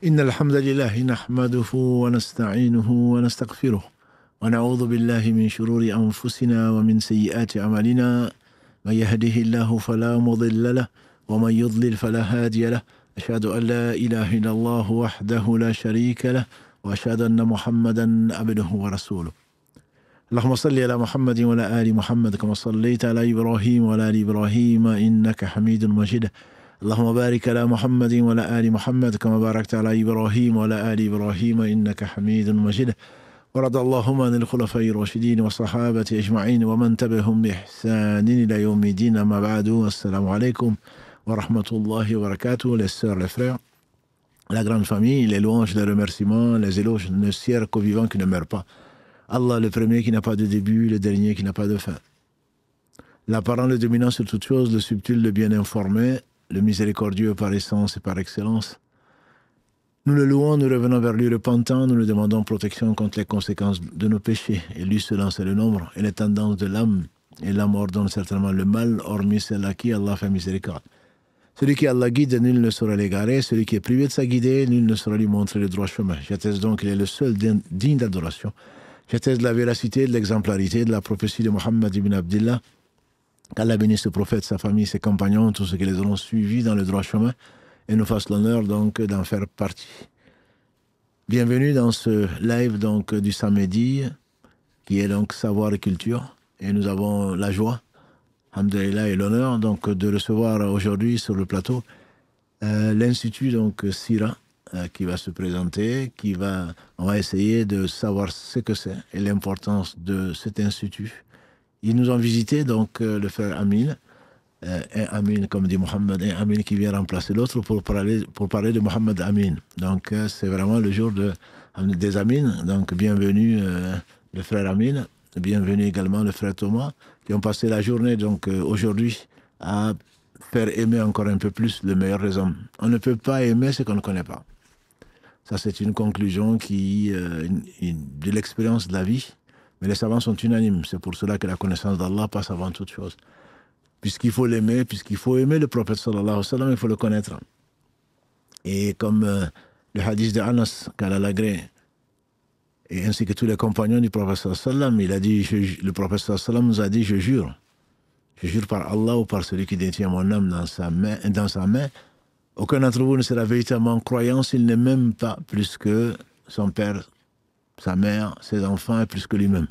إن الحمد لله نحمده ونستعينه ونستغفره ونعوذ بالله من شرور أنفسنا ومن سيئات أعمالنا من يهده الله فلا مضل له ومن يضلل فلا هادي له أشهد أن لا إله إلا الله وحده لا شريك له وأشهد أن محمدا عبده ورسوله اللهم صل على محمد وعلى آل محمد كما صليت على إبراهيم وعلى آل إبراهيم إنك حميد مجيد اللهم بارك على محمد وعلى آل محمد كما باركت على إبراهيم وعلى آل إبراهيم إنك حميد مجيد ورضى اللهم عن الخلفاء الراشدين والصحابة أجمعين ومن تبعهم بإحسان إلى يوم الدين أما بعد السلام عليكم ورحمة الله وبركاته les sœurs, les frères, la grande famille, les louanges, les remerciements, les éloges ne sièrent qu'au vivant qui ne meurt pas. Allah le premier qui n'a pas de début, le dernier qui n'a pas de fin. L'apparent, le dominant sur toute chose, le subtil, le bien informé, le miséricordieux par essence et par excellence. Nous le louons, nous revenons vers lui repentant, nous lui demandons protection contre les conséquences de nos péchés. Et lui seul en sait le nombre et les tendances de l'âme. Et l'âme ordonne certainement le mal, hormis celle à qui Allah fait miséricorde. Celui qui Allah guide, nul ne saura l'égarer. Celui qui est privé de sa guidée, nul ne saura lui montrer le droit chemin. J'atteste donc qu'il est le seul digne d'adoration. J'atteste de la véracité, de l'exemplarité, de la prophétie de Mohammed ibn Abdillah. Qu'Allah bénisse ce prophète, sa famille, ses compagnons, tous ceux qui les auront suivis dans le droit chemin et nous fasse l'honneur donc d'en faire partie. Bienvenue dans ce live donc du samedi qui est donc savoir et culture et nous avons la joie, alhamdoulilah, et l'honneur donc de recevoir aujourd'hui sur le plateau l'institut donc Sira qui va se présenter, on va essayer de savoir ce que c'est et l'importance de cet institut. Ils nous ont visité, donc le frère Amin, un Amin comme dit Mohammed, un Amin qui vient remplacer l'autre pour parler de Mohammed Amin. Donc c'est vraiment le jour des Amin. Donc bienvenue le frère Amin, bienvenue également le frère Thomas, qui ont passé la journée donc aujourd'hui à faire aimer encore un peu plus le meilleur des hommes. On ne peut pas aimer ce qu'on ne connaît pas. Ça c'est une conclusion de l'expérience de la vie. Mais les savants sont unanimes. C'est pour cela que la connaissance d'Allah passe avant toute chose. Puisqu'il faut l'aimer, puisqu'il faut aimer le prophète sallallahu alayhi wa sallam, il faut le connaître. Et comme le hadith d'Anas, qu'Allah l'agrée, et ainsi que tous les compagnons du prophète sallallahu alayhi wa sallam, il a dit, le prophète sallallahu alayhi wa sallam nous a dit, je jure par Allah ou par celui qui détient mon âme dans sa main, aucun d'entre vous ne sera véritablement croyant s'il n'est même pas plus que son père, sa mère, ses enfants et plus que lui-même.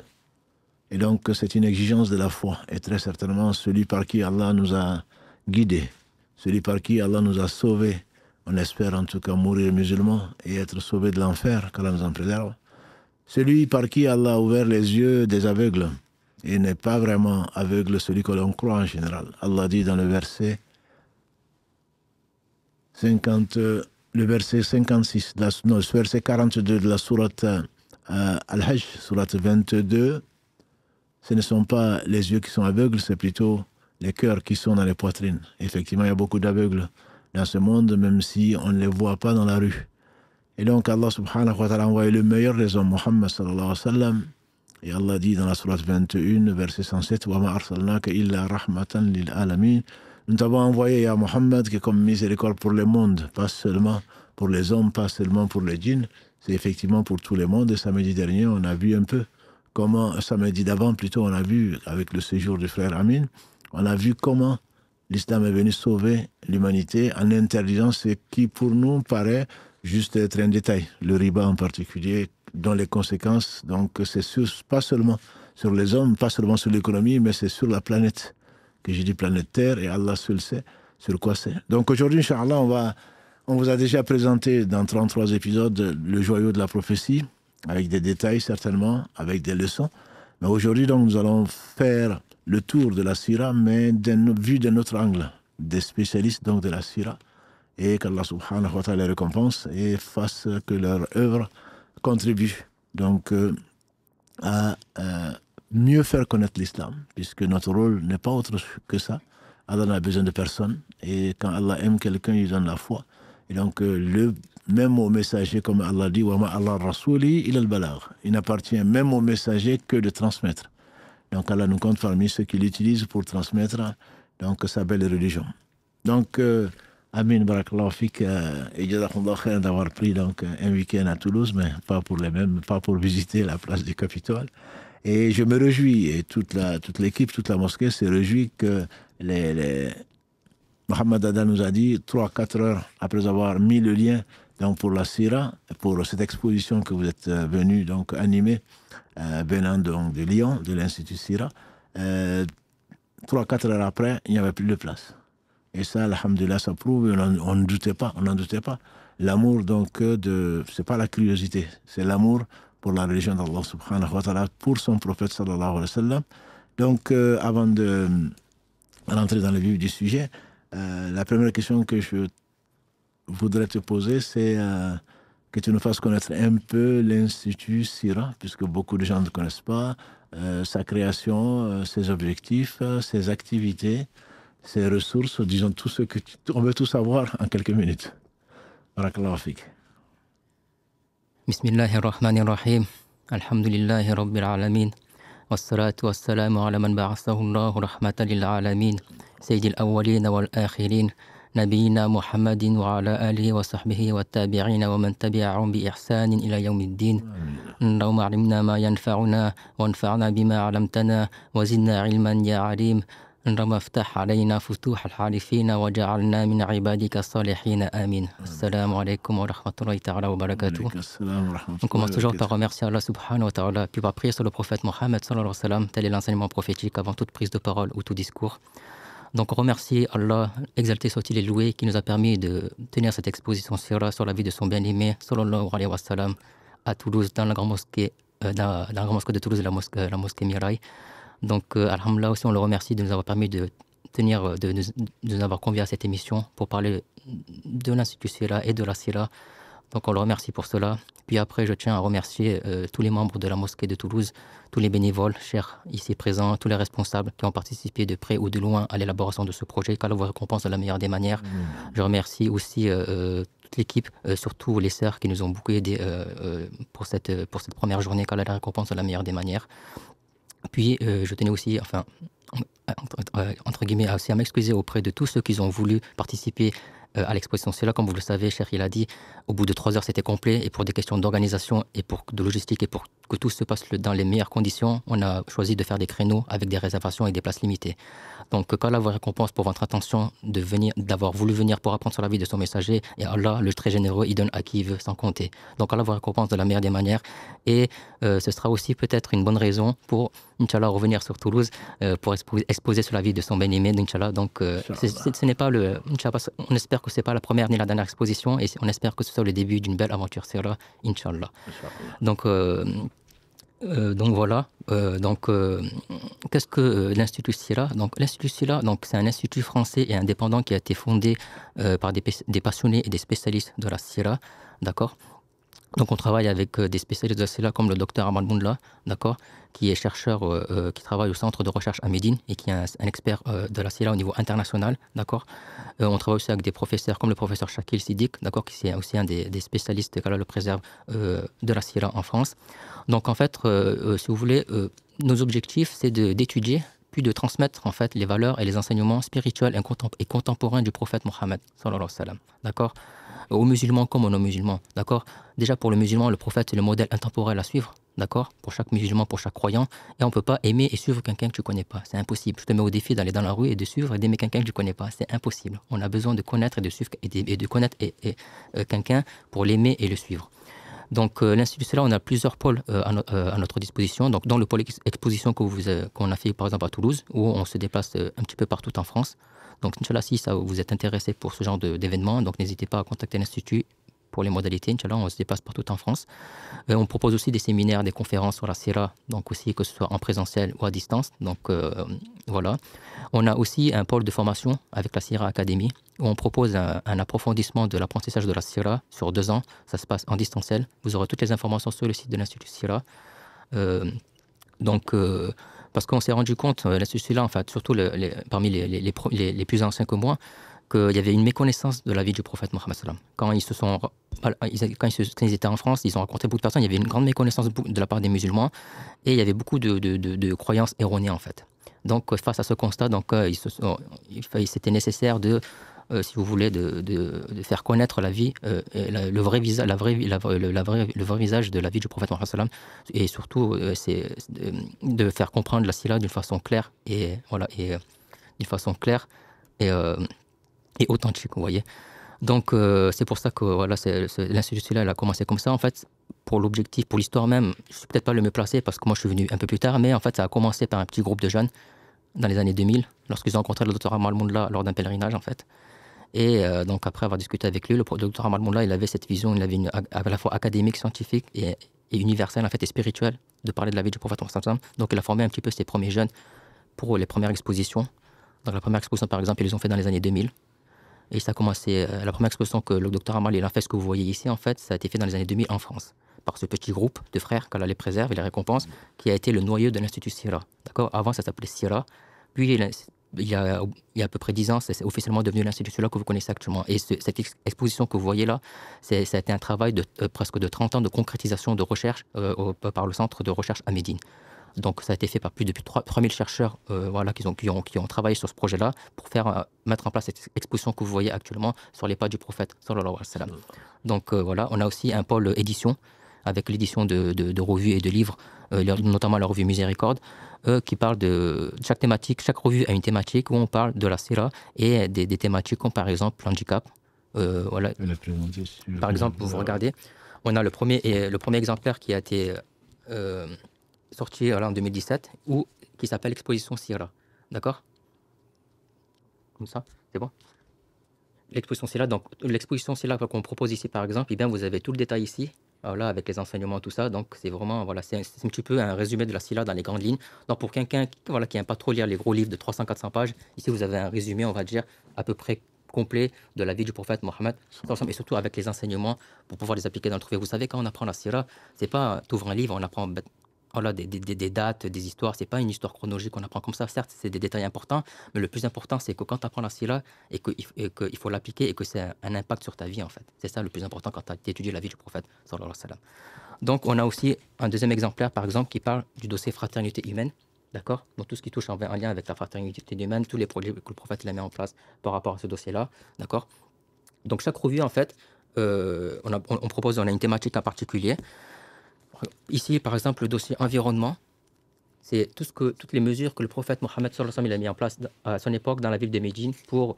Et donc c'est une exigence de la foi. Et très certainement celui par qui Allah nous a guidés, celui par qui Allah nous a sauvés, on espère en tout cas mourir musulman et être sauvé de l'enfer, qu'Allah nous en préserve. Celui par qui Allah a ouvert les yeux des aveugles et n'est pas vraiment aveugle celui que l'on croit en général. Allah dit dans le verset 56, le verset 42 de la sourate Al-Hajj, sourate 22, ce ne sont pas les yeux qui sont aveugles, c'est plutôt les cœurs qui sont dans les poitrines. Effectivement, il y a beaucoup d'aveugles dans ce monde, même si on ne les voit pas dans la rue. Et donc, Allah subhanahu wa ta'ala a envoyé le meilleur des hommes, Muhammad sallallahu alayhi wa sallam. Et Allah dit dans la sourate 21, verset 107, « Wa ma arsalnaka illa rahmatan lil alamin » Nous t'avons envoyé à Muhammad qui est comme miséricorde pour le monde, pas seulement pour les hommes, pas seulement pour les djinns, c'est effectivement pour tout le monde. Et samedi dernier, on a vu un peu comment, samedi d'avant plutôt, on a vu avec le séjour du frère Amin, on a vu comment l'islam est venu sauver l'humanité en interdisant ce qui pour nous paraît juste être un détail, le riba en particulier, dont les conséquences, donc c'est pas seulement sur les hommes, pas seulement sur l'économie, mais c'est sur la planète, que j'ai dit planète Terre, et Allah seul sait sur quoi c'est. Donc aujourd'hui, Inch'Allah, on vous a déjà présenté dans 33 épisodes le joyau de la prophétie, avec des détails certainement, avec des leçons. Mais aujourd'hui, donc, nous allons faire le tour de la Sira, mais vu d'un autre angle, des spécialistes donc de la Sira, et qu'Allah subhanahu wa ta'ala les récompense et fasse que leur œuvre contribue donc à mieux faire connaître l'islam, puisque notre rôle n'est pas autre que ça. Allah n'a besoin de personne, et quand Allah aime quelqu'un, il donne la foi. Et donc le même au messager, comme Allah dit, wa ma Allah rasuli ila al-balagh. Il n'appartient même au messager que de transmettre. Donc Allah nous compte parmi ceux qui l'utilisent pour transmettre donc sa belle religion. Donc Amin, barakallahu fik, et jazakumullah khair d'avoir pris donc un week-end à Toulouse, mais pas pour visiter la place du Capitole. Et je me réjouis, et toute l'équipe, toute la mosquée se réjouit que Mohamed Ada nous a dit 3-4 heures après avoir mis le lien donc pour la Sira, pour cette exposition que vous êtes venu donc animer, venant donc de Lyon, de l'Institut Sira. 3-4 heures après, il n'y avait plus de place. Et ça, alhamdulillah, ça prouve, on n'en doutait pas, L'amour, donc, c'est pas la curiosité, c'est l'amour pour la religion d'Allah subhanahu wa ta'ala, pour son prophète sallallahu alayhi wa sallam. Donc, avant de rentrer dans le vif du sujet, la première question que je voudrais te poser, c'est que tu nous fasses connaître un peu l'Institut Sira, puisque beaucoup de gens ne connaissent pas, sa création, ses objectifs, ses activités, ses ressources, disons tout ce que on veut tout savoir en quelques minutes. Barakallahu fik. Bismillahirrahmanirrahim. Alhamdulillahi rabbil alamin. Wassalatu wassalamu ala man ba'athahu Allahu rahmatan lil alamin. Sayyidil awwalin wal akhirin. نبينا محمد وعلى آله وصحبه والتابعين ومن تبعهم بإحسان إلى يوم الدين. اللهم علمنا ما ينفعنا وانفعنا بما علمتنا وزدنا علما يا عليم. اللهم افتح علينا فتوح الحالفين وجعلنا من عبادك الصالحين آمين. السلام عليكم ورحمة الله تعالى وبركاته. On commence toujours par remercier Allah subhanahu wa ta'ala, puis par prier sur le prophète Mohammed sallallahu alayhi wa sallam. Tel est l'enseignement prophétique avant toute prise de parole ou tout discours. Donc on remercie Allah, exalté soit-il et loué, qui nous a permis de tenir cette exposition sur la vie de son bien-aimé, sallallahu alayhi wa sallam, à Toulouse, dans la grande mosquée, dans la grande mosquée de Toulouse, la mosquée Mirail. Donc alhamdoulilah aussi, on le remercie de nous avoir permis de nous avoir conviés à cette émission pour parler de l'Institut Sira et de la Sira. Donc on le remercie pour cela. Puis après, je tiens à remercier tous les membres de la mosquée de Toulouse, tous les bénévoles, chers ici présents, tous les responsables qui ont participé de près ou de loin à l'élaboration de ce projet, qu'Allah vous récompense de la meilleure des manières. Je remercie aussi toute l'équipe, surtout les sœurs qui nous ont beaucoup aidés pour cette première journée, qu'Allah la récompense de la meilleure des manières. Puis je tenais aussi, entre guillemets, aussi à m'excuser auprès de tous ceux qui ont voulu participer à l'exposition. C'est là, comme vous le savez, cher, il a dit, au bout de 3 heures, c'était complet. Et pour des questions d'organisation et de logistique et pour que tout se passe dans les meilleures conditions, on a choisi de faire des créneaux avec des réservations et des places limitées. Donc, qu'Allah vous récompense pour votre intention d'avoir voulu venir pour apprendre sur la vie de son messager. Et Allah, le très généreux, il donne à qui il veut, sans compter. Donc, Allah vous récompense de la meilleure des manières. Et ce sera aussi peut-être une bonne raison pour, Inch'Allah, revenir sur Toulouse pour exposer sur la vie de son bien-aimé, Inch'Allah. Donc, ce n'est pas on espère que ce n'est pas la première ni la dernière exposition et on espère que ce soit le début d'une belle aventure Sira, Inch'Allah. Donc voilà. Qu'est-ce que l'Institut Sira? Donc l'Institut Sira, c'est un institut français et indépendant qui a été fondé par des passionnés et des spécialistes de la Sira, d'accord. Donc on travaille avec des spécialistes de la Sira comme le docteur Ahmad Boundla, d'accord, qui est chercheur, qui travaille au centre de recherche à Médine et qui est un expert de la Sira au niveau international, d'accord. On travaille aussi avec des professeurs comme le professeur Shakil Siddiq, d'accord, qui est aussi un des spécialistes, qu'Allah le préserve, de la Sira en France. Donc en fait, si vous voulez, nos objectifs, c'est d'étudier puis de transmettre en fait les valeurs et les enseignements spirituels et contemporains du prophète Mohammed, sallallahu alayhi wa sallam, d'accord, aux musulmans comme aux non-musulmans, d'accord. Déjà pour le musulman, le prophète c'est le modèle intemporel à suivre, d'accord, pour chaque musulman, pour chaque croyant, et on ne peut pas aimer et suivre quelqu'un que tu ne connais pas, c'est impossible. Je te mets au défi d'aller dans la rue et de suivre et d'aimer quelqu'un que tu ne connais pas, c'est impossible. On a besoin de connaître et de suivre et de connaître quelqu'un pour l'aimer et le suivre. Donc l'Institut Sira, on a plusieurs pôles à notre disposition. Donc dans le pôle exposition qu'on a fait par exemple à Toulouse, où on se déplace un petit peu partout en France. Donc Inch'Allah, si ça vous êtes intéressé pour ce genre d'événement, donc n'hésitez pas à contacter l'Institut pour les modalités. Inch'Allah, on se déplace partout en France. On propose aussi des séminaires, des conférences sur la Sira, donc aussi que ce soit en présentiel ou à distance. Donc voilà. On a aussi un pôle de formation avec la Sira Academy, où on propose un approfondissement de l'apprentissage de la Sira sur 2 ans. Ça se passe en distanciel. Vous aurez toutes les informations sur le site de l'Institut Sira. Parce qu'on s'est rendu compte, l'Institut Sira, en fait, surtout parmi les plus anciens que moi, qu'il y avait une méconnaissance de la vie du prophète Mohammed sallam. Quand ils étaient en France, ils ont rencontré beaucoup de personnes, il y avait une grande méconnaissance de la part des musulmans et il y avait beaucoup de croyances erronées en fait. Donc face à ce constat, c'était nécessaire de si vous voulez, de faire connaître la vie, le vrai visage, le vrai visage de la vie du prophète Mohammed sallam, et surtout c'est de faire comprendre la sira d'une façon claire et voilà d'une façon claire et, et authentique, vous voyez. Donc c'est pour ça que voilà, l'Institut Silla a commencé comme ça en fait. Pour l'objectif, pour l'histoire même, je suis peut-être pas le mieux placé parce que moi je suis venu un peu plus tard, mais en fait ça a commencé par un petit groupe de jeunes dans les années 2000, lorsqu'ils ont rencontré le docteur Amal Moula lors d'un pèlerinage en fait. Et donc après avoir discuté avec lui, le docteur Amal Moula, il avait cette vision, il avait à la fois académique, scientifique et universelle en fait et spirituelle de parler de la vie du prophète Mohammed. Donc il a formé un petit peu ses premiers jeunes pour les premières expositions. Donc la première exposition par exemple, ils les ont fait dans les années 2000. Et ça a commencé, la première exposition que le docteur Amal il a fait, ce que vous voyez ici en fait, ça a été fait dans les années 2000 en France, par ce petit groupe de frères qu'Allah les préserve et les récompense, qui a été le noyau de l'Institut Sira. D'accord. Avant ça s'appelait Sira, puis il y a à peu près 10 ans, c'est officiellement devenu l'Institut Sira que vous connaissez actuellement. Et cette exposition que vous voyez là, ça a été un travail de presque de 30 ans de concrétisation de recherche par le centre de recherche à Médine. Donc ça a été fait par plus de 3000 chercheurs voilà, qui ont travaillé sur ce projet-là pour mettre en place cette exposition que vous voyez actuellement sur les pas du prophète sallallahu alayhi wa sallam. Donc voilà, on a aussi un pôle édition avec l'édition de revues et de livres, notamment la revue Miséricorde, qui parle de chaque thématique. Chaque revue a une thématique où on parle de la sira et des thématiques comme par exemple l'handicap. Voilà. Par exemple, vous regardez, on a le premier exemplaire qui a été sorti en 2017, qui s'appelle Exposition Sira. D'accord. Comme ça, c'est bon. L'exposition Sira, donc l'exposition Sira qu'on propose ici par exemple, eh bien, vous avez tout le détail ici, voilà, avec les enseignements, tout ça. Donc c'est vraiment, voilà, c'est un petit peu un résumé de la Sira dans les grandes lignes. Donc pour quelqu'un voilà, qui n'aime pas trop lire les gros livres de 300-400 pages, ici vous avez un résumé, on va dire, à peu près complet de la vie du prophète Mohammed, et surtout avec les enseignements pour pouvoir les appliquer dans le trouver. Vous savez, quand on apprend la Sira, c'est pas tu ouvres un livre, on apprend voilà, des dates, des histoires. C'est pas une histoire chronologique qu'on apprend comme ça. Certes, c'est des détails importants, mais le plus important, c'est que quand tu apprends la sira et qu'il faut l'appliquer et que c'est un impact sur ta vie, en fait. C'est ça le plus important quand tu étudies la vie du prophète, sallallahu alayhi wa sallam. Donc, on a aussi un deuxième exemplaire, par exemple, qui parle du dossier fraternité humaine. D'accord. Donc, tout ce qui touche en lien avec la fraternité humaine, tous les projets que le prophète a mis en place par rapport à ce dossier-là. D'accord. Donc, chaque revue, en fait, on a une thématique en particulier. Ici, par exemple, le dossier environnement, c'est toutes les mesures que le prophète Mohammed sallallahu alayhi wa sallam, il a mis en place à son époque dans la ville de Médine pour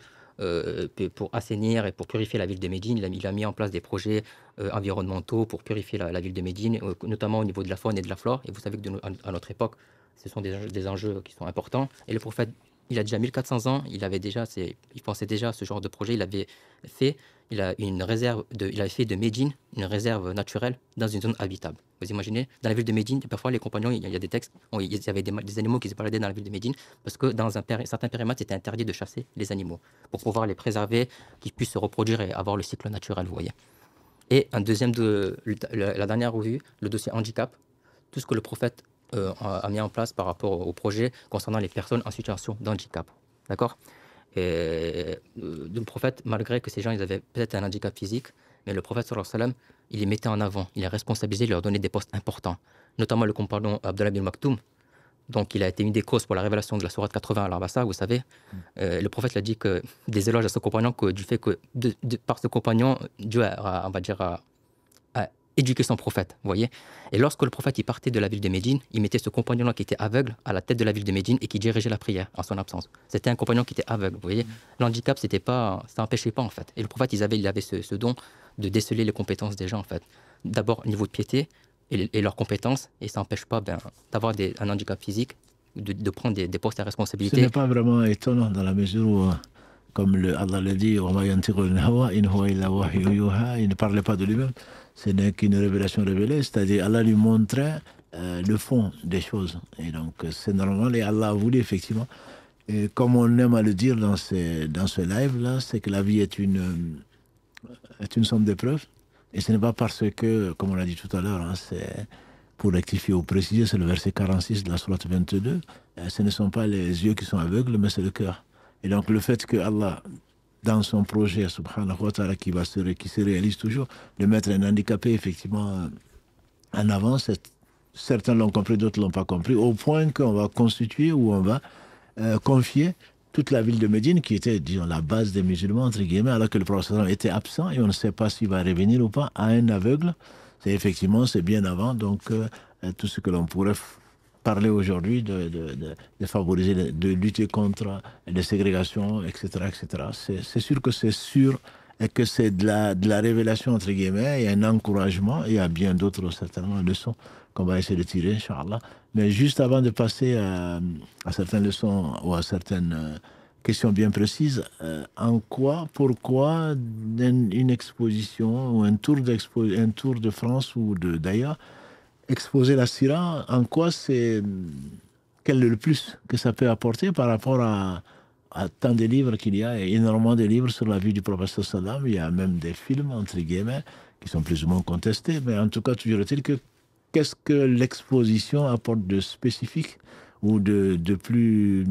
assainir et pour purifier la ville de Médine. Il a mis en place des projets environnementaux pour purifier la ville de Médine, notamment au niveau de la faune et de la flore. Et vous savez qu'à notre époque, ce sont des enjeux qui sont importants. Et le prophète, il a déjà 1400 ans, il pensait déjà à ce genre de projet. Il avait fait de Médine une réserve naturelle dans une zone habitable. Vous imaginez, dans la ville de Médine, parfois les compagnons, il y a des textes, il y avait des animaux qui se baladaient dans la ville de Médine parce que dans certains périmètres, c'était interdit de chasser les animaux pour pouvoir les préserver, qu'ils puissent se reproduire et avoir le cycle naturel, vous voyez. Et un deuxième, la dernière revue, le dossier handicap, tout ce que le prophète a mis en place par rapport au projet concernant les personnes en situation de handicap. D'accord. Et le prophète, malgré que ces gens ils avaient peut-être un handicap physique, mais le prophète sallallahu alayhi wa sallam, il les mettait en avant, il les responsabilisait, il leur donnait des postes importants, notamment le compagnon Abdallah bin Maktoum. Donc il a été une des causes pour la révélation de la sourate 80 à l'ambassade, vous savez. Le prophète l'a dit que des éloges à ce compagnon, que du fait que par ce compagnon, Dieu a éduquer son prophète, vous voyez. Et lorsque le prophète il partait de la ville de Médine, il mettait ce compagnon-là qui était aveugle à la tête de la ville de Médine et qui dirigeait la prière en son absence. C'était un compagnon qui était aveugle, vous voyez. L'handicap, ça n'empêchait pas en fait. Et le prophète, il avait ce don de déceler les compétences des gens en fait. D'abord au niveau de piété et leurs compétences, et ça n'empêche pas d'avoir un handicap physique, de prendre des postes à responsabilité. Ce n'est pas vraiment étonnant dans la mesure où, comme Allah le dit, il ne parlait pas de lui-même. Ce n'est qu'une révélation révélée, c'est-à-dire Allah lui montrait le fond des choses. Et donc c'est normal, et Allah a voulu effectivement. Et comme on aime à le dire dans ce live-là, c'est que la vie est une somme d'épreuves. Et ce n'est pas parce que, comme on l'a dit tout à l'heure, c'est pour rectifier ou préciser, c'est le verset 46 de la sourate 22, ce ne sont pas les yeux qui sont aveugles, mais c'est le cœur. Et donc le fait que Allah, dans son projet, subhanahu wa ta'ala, qui se réalise toujours, de mettre un handicapé effectivement en avant, certains l'ont compris, d'autres ne l'ont pas compris, au point qu'on va constituer ou on va confier toute la ville de Médine, qui était, disons, la base des musulmans, entre guillemets, alors que le prophète était absent et on ne sait pas s'il va revenir ou pas, à un aveugle. C'est bien avant, donc tout ce que l'on pourrait parler aujourd'hui de favoriser, de lutter contre les ségrégations, etc., etc. C'est sûr que c'est sûr et que c'est de la révélation, entre guillemets, et un encouragement. Il y a bien d'autres, certainement, leçons qu'on va essayer de tirer, Inch'Allah. Mais juste avant de passer à certaines leçons ou à certaines questions bien précises, pourquoi une exposition ou un tour de France ou d'ailleurs, exposer la Sira, quel est le plus que ça peut apporter par rapport à tant de livres qu'il y a, et énormément de livres sur la vie du prophète sallam. Il y a même des films, entre guillemets, qui sont plus ou moins contestés, mais en tout cas, toujours est-il que qu'est-ce que l'exposition apporte de spécifique ou de plus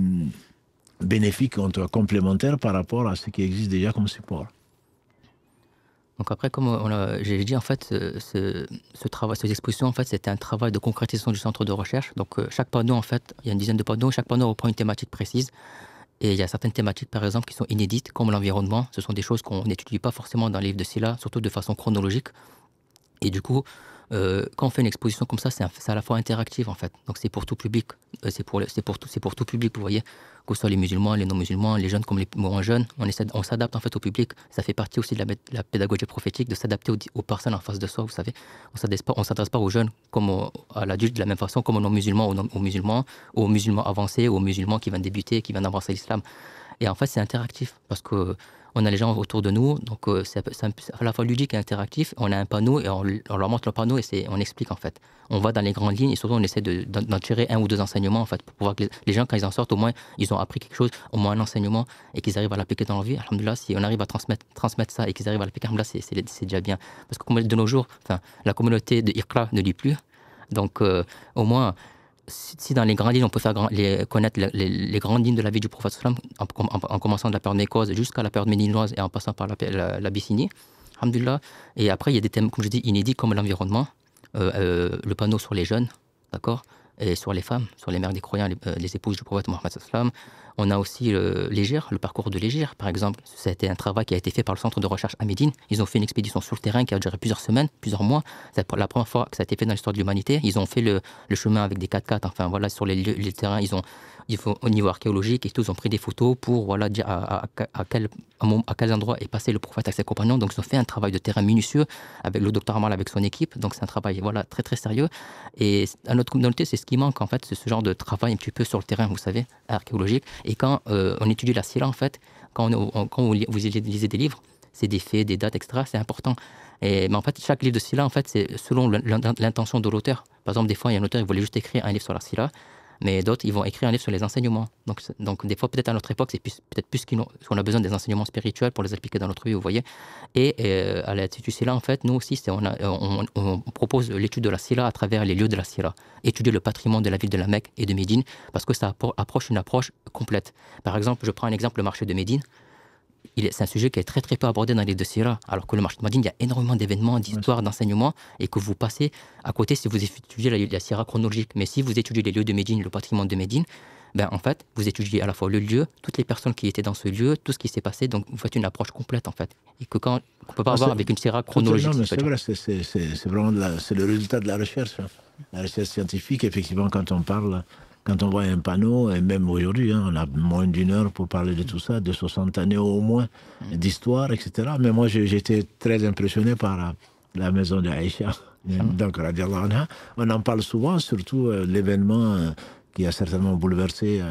bénéfique, en tout cas complémentaire par rapport à ce qui existe déjà comme support. Donc après, comme j'ai dit, en fait, ce travail, cette exposition, en fait, c'était un travail de concrétisation du centre de recherche. Donc chaque panneau, en fait, il y a une dizaine de panneaux, chaque panneau reprend une thématique précise. Et il y a certaines thématiques, par exemple, qui sont inédites, comme l'environnement. Ce sont des choses qu'on n'étudie pas forcément dans les livres de Sila, surtout de façon chronologique. Et du coup, quand on fait une exposition comme ça, c'est à la fois interactif, en fait. Donc c'est pour tout public. C'est pour tout public, vous voyez. Que ce soit les musulmans, les non-musulmans, les jeunes comme les moins jeunes. On s'adapte, en fait, au public. Ça fait partie aussi de la pédagogie prophétique, de s'adapter aux personnes en face de soi, vous savez. On ne s'adresse pas aux jeunes comme à l'adulte de la même façon, comme aux non-musulmans, aux musulmans avancés, aux musulmans qui viennent débuter, qui viennent embrasser l'islam. Et en fait, c'est interactif parce que on a les gens autour de nous, donc c'est à la fois ludique et interactif. On a un panneau et on leur montre le panneau et on explique, en fait. On va dans les grandes lignes et surtout on essaie d'en tirer un ou deux enseignements, en fait, pour pouvoir que les gens, quand ils en sortent, au moins ils ont appris quelque chose, au moins un enseignement, et qu'ils arrivent à l'appliquer dans leur vie. Alhamdoulilah, si on arrive à transmettre ça et qu'ils arrivent à l'appliquer, alhamdoulilah, c'est déjà bien. Parce que comme de nos jours, la communauté de Iqra ne lit plus, donc au moins, si dans les grandes lignes, on peut connaître les grandes lignes de la vie du prophète sallam, en commençant de la période mécoise jusqu'à la période médinoise et en passant par l'Abyssinie, alhamdoulilah. Et après, il y a des thèmes, comme je dis, inédits, comme l'environnement, le panneau sur les jeunes, d'accord, et sur les femmes, sur les mères des croyants, les épouses du prophète Mohammed sallam. On a aussi l'Hégire, le parcours de l'Hégire, par exemple. C'était un travail qui a été fait par le centre de recherche à Médine. Ils ont fait une expédition sur le terrain qui a duré plusieurs semaines, plusieurs mois. C'est la première fois que ça a été fait dans l'histoire de l'humanité. Ils ont fait le chemin avec des 4x4, enfin voilà, sur les terrains. Au niveau archéologique et tout, ils ont pris des photos pour voilà, dire à quels endroits est passé le prophète avec ses compagnons. Donc ils ont fait un travail de terrain minutieux avec le docteur Amal, avec son équipe. Donc c'est un travail voilà, très très sérieux. Et à notre communauté, c'est ce qui manque en fait, c'est ce genre de travail un petit peu sur le terrain, vous savez, archéologique. Et quand on étudie la Sira, en fait, quand vous lisez des livres, c'est des faits, des dates, etc., c'est important. Mais en fait, chaque livre de Sira, en fait, c'est selon l'intention de l'auteur. Par exemple, des fois, il y a un auteur qui voulait juste écrire un livre sur la Sira, mais d'autres, ils vont écrire un livre sur les enseignements. Donc des fois, peut-être à notre époque, c'est peut-être plus qu'on a besoin des enseignements spirituels pour les appliquer dans notre vie, vous voyez. Et à l'Institut Sila, en fait, nous aussi, on propose l'étude de la Sila à travers les lieux de la Sila. Étudier le patrimoine de la ville de la Mecque et de Médine, parce que ça approche une approche complète. Par exemple, je prends un exemple, le marché de Médine. C'est un sujet qui est très très peu abordé dans les deux Sira, alors que le marché de Médine, il y a énormément d'événements, d'histoires, d'enseignements, et que vous passez à côté si vous étudiez la Sira chronologique. Mais si vous étudiez les lieux de Médine, le patrimoine de Médine, ben en fait, vous étudiez à la fois le lieu, toutes les personnes qui étaient dans ce lieu, tout ce qui s'est passé, donc vous faites une approche complète, en fait. Et que quand on ne peut pas avoir avec une Sira chronologique. Non, mais c'est vrai, c'est vraiment le résultat de la recherche. La recherche scientifique, effectivement, quand on voit un panneau, et même aujourd'hui, on a moins d'une heure pour parler de tout ça, de 60 années au moins d'histoire, etc. Mais moi, j'étais très impressionné par la maison de Aïcha. Donc, radiallahu anha. On en parle souvent, surtout l'événement qui a certainement bouleversé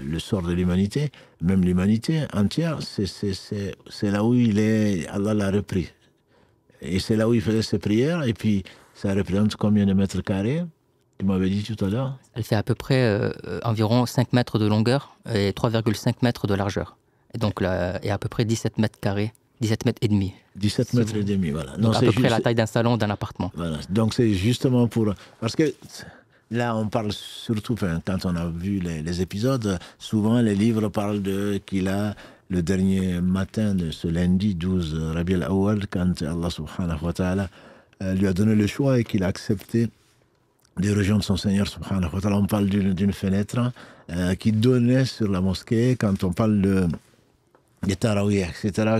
le sort de l'humanité, même l'humanité entière. C'est là où Allah l'a repris. Et c'est là où il faisait ses prières, et puis ça représente combien de mètres carrés? Tu m'avais dit tout à l'heure. Elle fait à peu près environ 5 mètres de longueur et 3,5 mètres de largeur. Et donc, et à peu près 17 mètres carrés, 17 mètres et demi. 17 mètres et demi, voilà. Donc à peu près la taille d'un salon, d'un appartement. Voilà. Donc c'est justement pour... Parce que là, on parle surtout, quand on a vu les épisodes, souvent les livres parlent qu'il a le dernier matin de ce lundi 12 Rabi al-Awwal, quand Allah subhanahu wa ta'ala lui a donné le choix et qu'il a accepté des régions de son Seigneur, subhanahu wa ta'ala. On parle d'une fenêtre qui donnait sur la mosquée. Quand on parle des tarawih, etc.,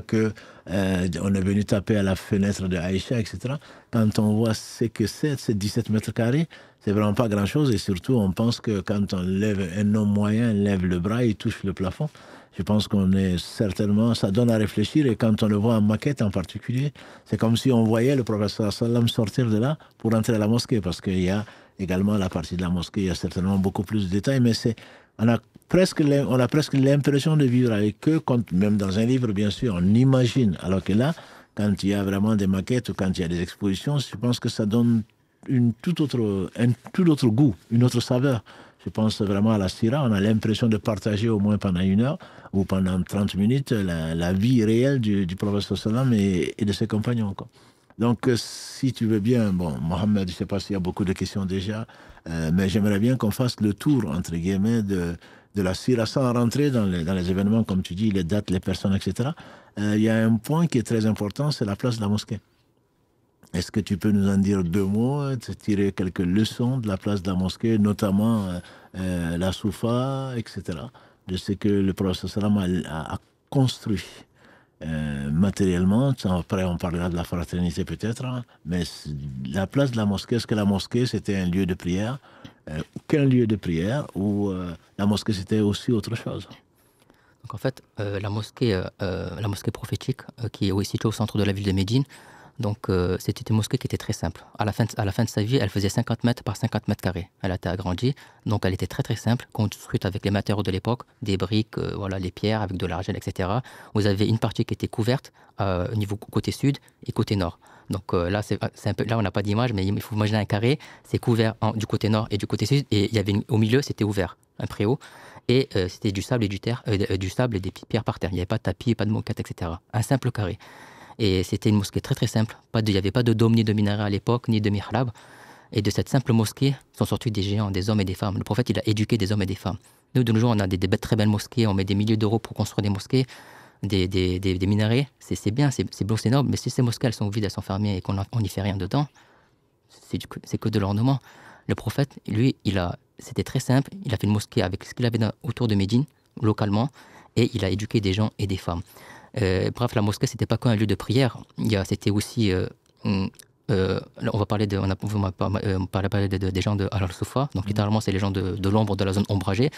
on est venu taper à la fenêtre de Aïcha, etc. Quand on voit ce que c'est 17 mètres carrés, c'est vraiment pas grand-chose. Et surtout, on pense que quand on lève, un homme moyen lève le bras, il touche le plafond. Je pense qu'on est certainement, ça donne à réfléchir. Et quand on le voit en maquette en particulier, c'est comme si on voyait le professeur sallam sortir de là pour entrer à la mosquée, parce qu'il y a également la partie de la mosquée, il y a certainement beaucoup plus de détails, mais on a presque l'impression de vivre avec eux, même dans un livre, bien sûr, on imagine. Alors que là, quand il y a vraiment des maquettes ou quand il y a des expositions, je pense que ça donne un tout autre goût, une autre saveur. Je pense vraiment à la Sira, on a l'impression de partager au moins pendant 1 heure ou pendant 30 minutes la vie réelle du prophète sallam et de ses compagnons, quoi. Donc, si tu veux bien, bon, Mohamed, je ne sais pas s'il y a beaucoup de questions déjà, mais j'aimerais bien qu'on fasse le tour, entre guillemets, de la Sira sans rentrer dans les événements, comme tu dis, les dates, les personnes, etc. Il y a un point qui est très important, c'est la place de la mosquée. Est-ce que tu peux nous en dire 2 mots, tirer quelques leçons de la place de la mosquée, notamment la Soufa, etc., de ce que le prophète sallam a construit matériellement. Après, on parlera de la fraternité peut-être, hein, mais la place de la mosquée, est-ce que la mosquée, c'était un lieu de prière, qu'un lieu de prière, ou la mosquée, c'était aussi autre chose? Donc en fait, la mosquée prophétique, qui est située au centre de la ville de Médine, donc c'était une mosquée qui était très simple. À la fin de sa vie, elle faisait 50 mètres par 50 mètres carrés. Elle a été agrandie, donc elle était très très simple, construite avec les matériaux de l'époque, des briques, voilà, les pierres avec de l'argile, etc. Vous avez une partie qui était couverte au niveau côté sud et côté nord. Donc là, là, on n'a pas d'image, mais il faut imaginer un carré, c'est couvert du côté nord et du côté sud, et il y avait au milieu, c'était ouvert, un préau, et c'était du sable et du sable et des petites pierres par terre. Il n'y avait pas de tapis, pas de moquette, etc. Un simple carré. Et c'était une mosquée très très simple. Il n'y avait pas de dôme ni de minaret à l'époque, ni de mihrab. Et de cette simple mosquée sont sortis des géants, des hommes et des femmes. Le prophète, il a éduqué des hommes et des femmes. Nous, de nos jours, on a des très belles mosquées, on met des milliers d'euros pour construire des mosquées, des minarets. C'est bien, c'est beau, c'est noble, mais si ces mosquées, elles sont vides, elles sont fermées et qu'on n'y fait rien dedans, c'est que de l'ornement. Le prophète, lui, c'était très simple. Il a fait une mosquée avec ce qu'il avait autour de Médine, localement, et il a éduqué des gens et des femmes. Bref, la mosquée, c'était pas qu'un lieu de prière. C'était aussi, on va parler des gens de Al-Soufa. Donc littéralement, c'est les gens de l'ombre de la zone ombragée.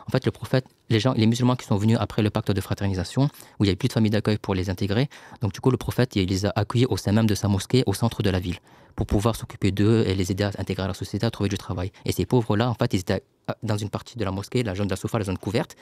En fait, le prophète, les musulmans qui sont venus après le pacte de fraternisation, où il n'y avait plus de famille d'accueil pour les intégrer, donc du coup, le prophète, il les a accueillis au sein même de sa mosquée, au centre de la ville, pour pouvoir s'occuper d'eux et les aider à intégrer à la société, à trouver du travail. Et ces pauvres-là, en fait, ils étaient dans une partie de la mosquée, la zone d'Al-Soufa, la zone couverte.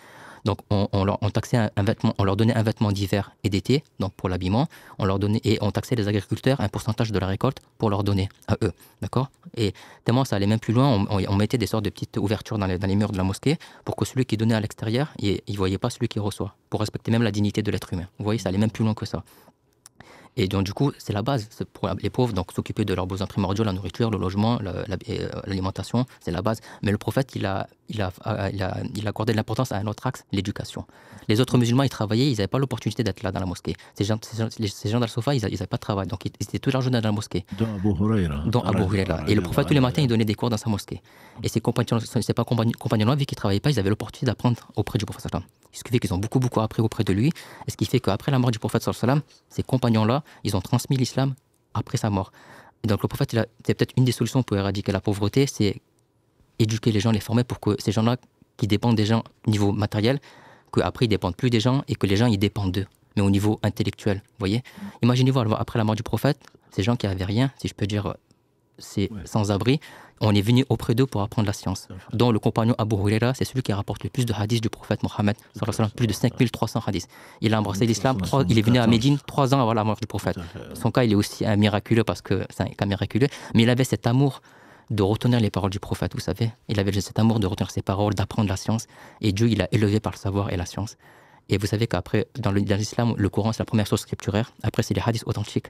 Donc, on leur donnait un vêtement d'hiver et d'été, donc pour l'habillement. On taxait les agriculteurs un pourcentage de la récolte pour leur donner à eux, d'accord? Et tellement ça allait même plus loin, on mettait des sortes de petites ouvertures dans les murs de la mosquée pour que celui qui donnait à l'extérieur, il ne voyait pas celui qui reçoit, pour respecter même la dignité de l'être humain. Vous voyez, ça allait même plus loin que ça. Et donc, du coup, c'est la base pour les pauvres, donc s'occuper de leurs besoins primordiaux, la nourriture, le logement, l'alimentation, c'est la base. Mais le prophète, il a accordé de l'importance à un autre axe, l'éducation. Les autres musulmans, ils travaillaient, ils n'avaient pas l'opportunité d'être là dans la mosquée. Ces gens d'Al-Soufa, ils n'avaient pas de travail, donc ils étaient toute la journée dans la mosquée. Dont Abu Huraira. Et le prophète, tous les matins, il donnait des cours dans sa mosquée. Et ses compagnons-là, vu qu'ils ne travaillaient pas, ils avaient l'opportunité d'apprendre auprès du prophète. Ce qui fait qu'ils ont beaucoup appris auprès de lui. Et ce qui fait qu'après la mort du prophète, ces compagnons-là, ils ont transmis l'islam après sa mort. Et donc le prophète, c'est peut-être une des solutions pour éradiquer la pauvreté, c'est éduquer les gens, les former pour que ces gens-là, qui dépendent des gens au niveau matériel, qu'après ils ne dépendent plus des gens et que les gens, ils dépendent d'eux, mais au niveau intellectuel, vous voyez. Imaginez-vous, après la mort du prophète, ces gens qui n'avaient rien, si je peux dire, c'est sans-abri, on est venu auprès d'eux pour apprendre la science. Dont le compagnon Abu Huraira, c'est celui qui rapporte le plus de hadiths du prophète Mohammed, plus de 5300 hadiths. Il a embrassé l'islam, il est venu à Médine 3 ans avant la mort du prophète. Son cas, il est aussi miraculeux parce que c'est un cas miraculeux, mais il avait cet amour de retenir les paroles du prophète, vous savez. Il avait cet amour de retenir ses paroles, d'apprendre la science, et Dieu, il a élevé par le savoir et la science. Et vous savez qu'après, dans l'islam, le Coran, c'est la première source scripturaire. Après, c'est les hadiths authentiques.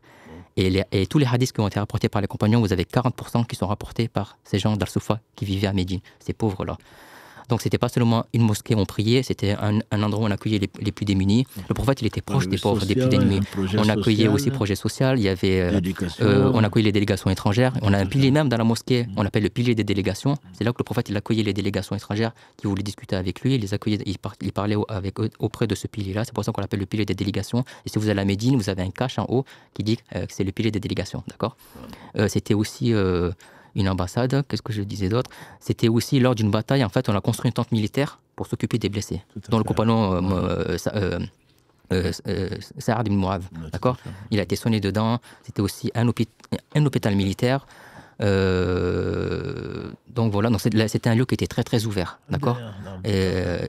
Et tous les hadiths qui ont été rapportés par les compagnons, vous avez 40% qui sont rapportés par ces gens d'Al-Soufa qui vivaient à Médine, ces pauvres-là. Donc, c'était pas seulement une mosquée où on priait, c'était un endroit où on accueillait les plus démunis. Le prophète, il était proche des pauvres, des plus démunis. On accueillait aussi projet social, il y avait, on accueillait les délégations étrangères. On a un pilier même dans la mosquée, on appelle le pilier des délégations. C'est là que le prophète, il accueillait les délégations étrangères qui voulaient discuter avec lui. Il les accueillait, il parlait avec eux auprès de ce pilier-là. C'est pour ça qu'on l'appelle le pilier des délégations. Et si vous allez à Médine, vous avez un cache en haut qui dit que c'est le pilier des délégations. D'accord. C'était aussi une ambassade. Qu'est-ce que je disais d'autre? C'était aussi lors d'une bataille, en fait, on a construit une tente militaire pour s'occuper des blessés. Dont le compagnon Saad ibn Mu'adh, d'accord. Il a été soigné dedans. C'était aussi un hôpital militaire. Donc voilà, c'était un lieu qui était très très ouvert, d'accord,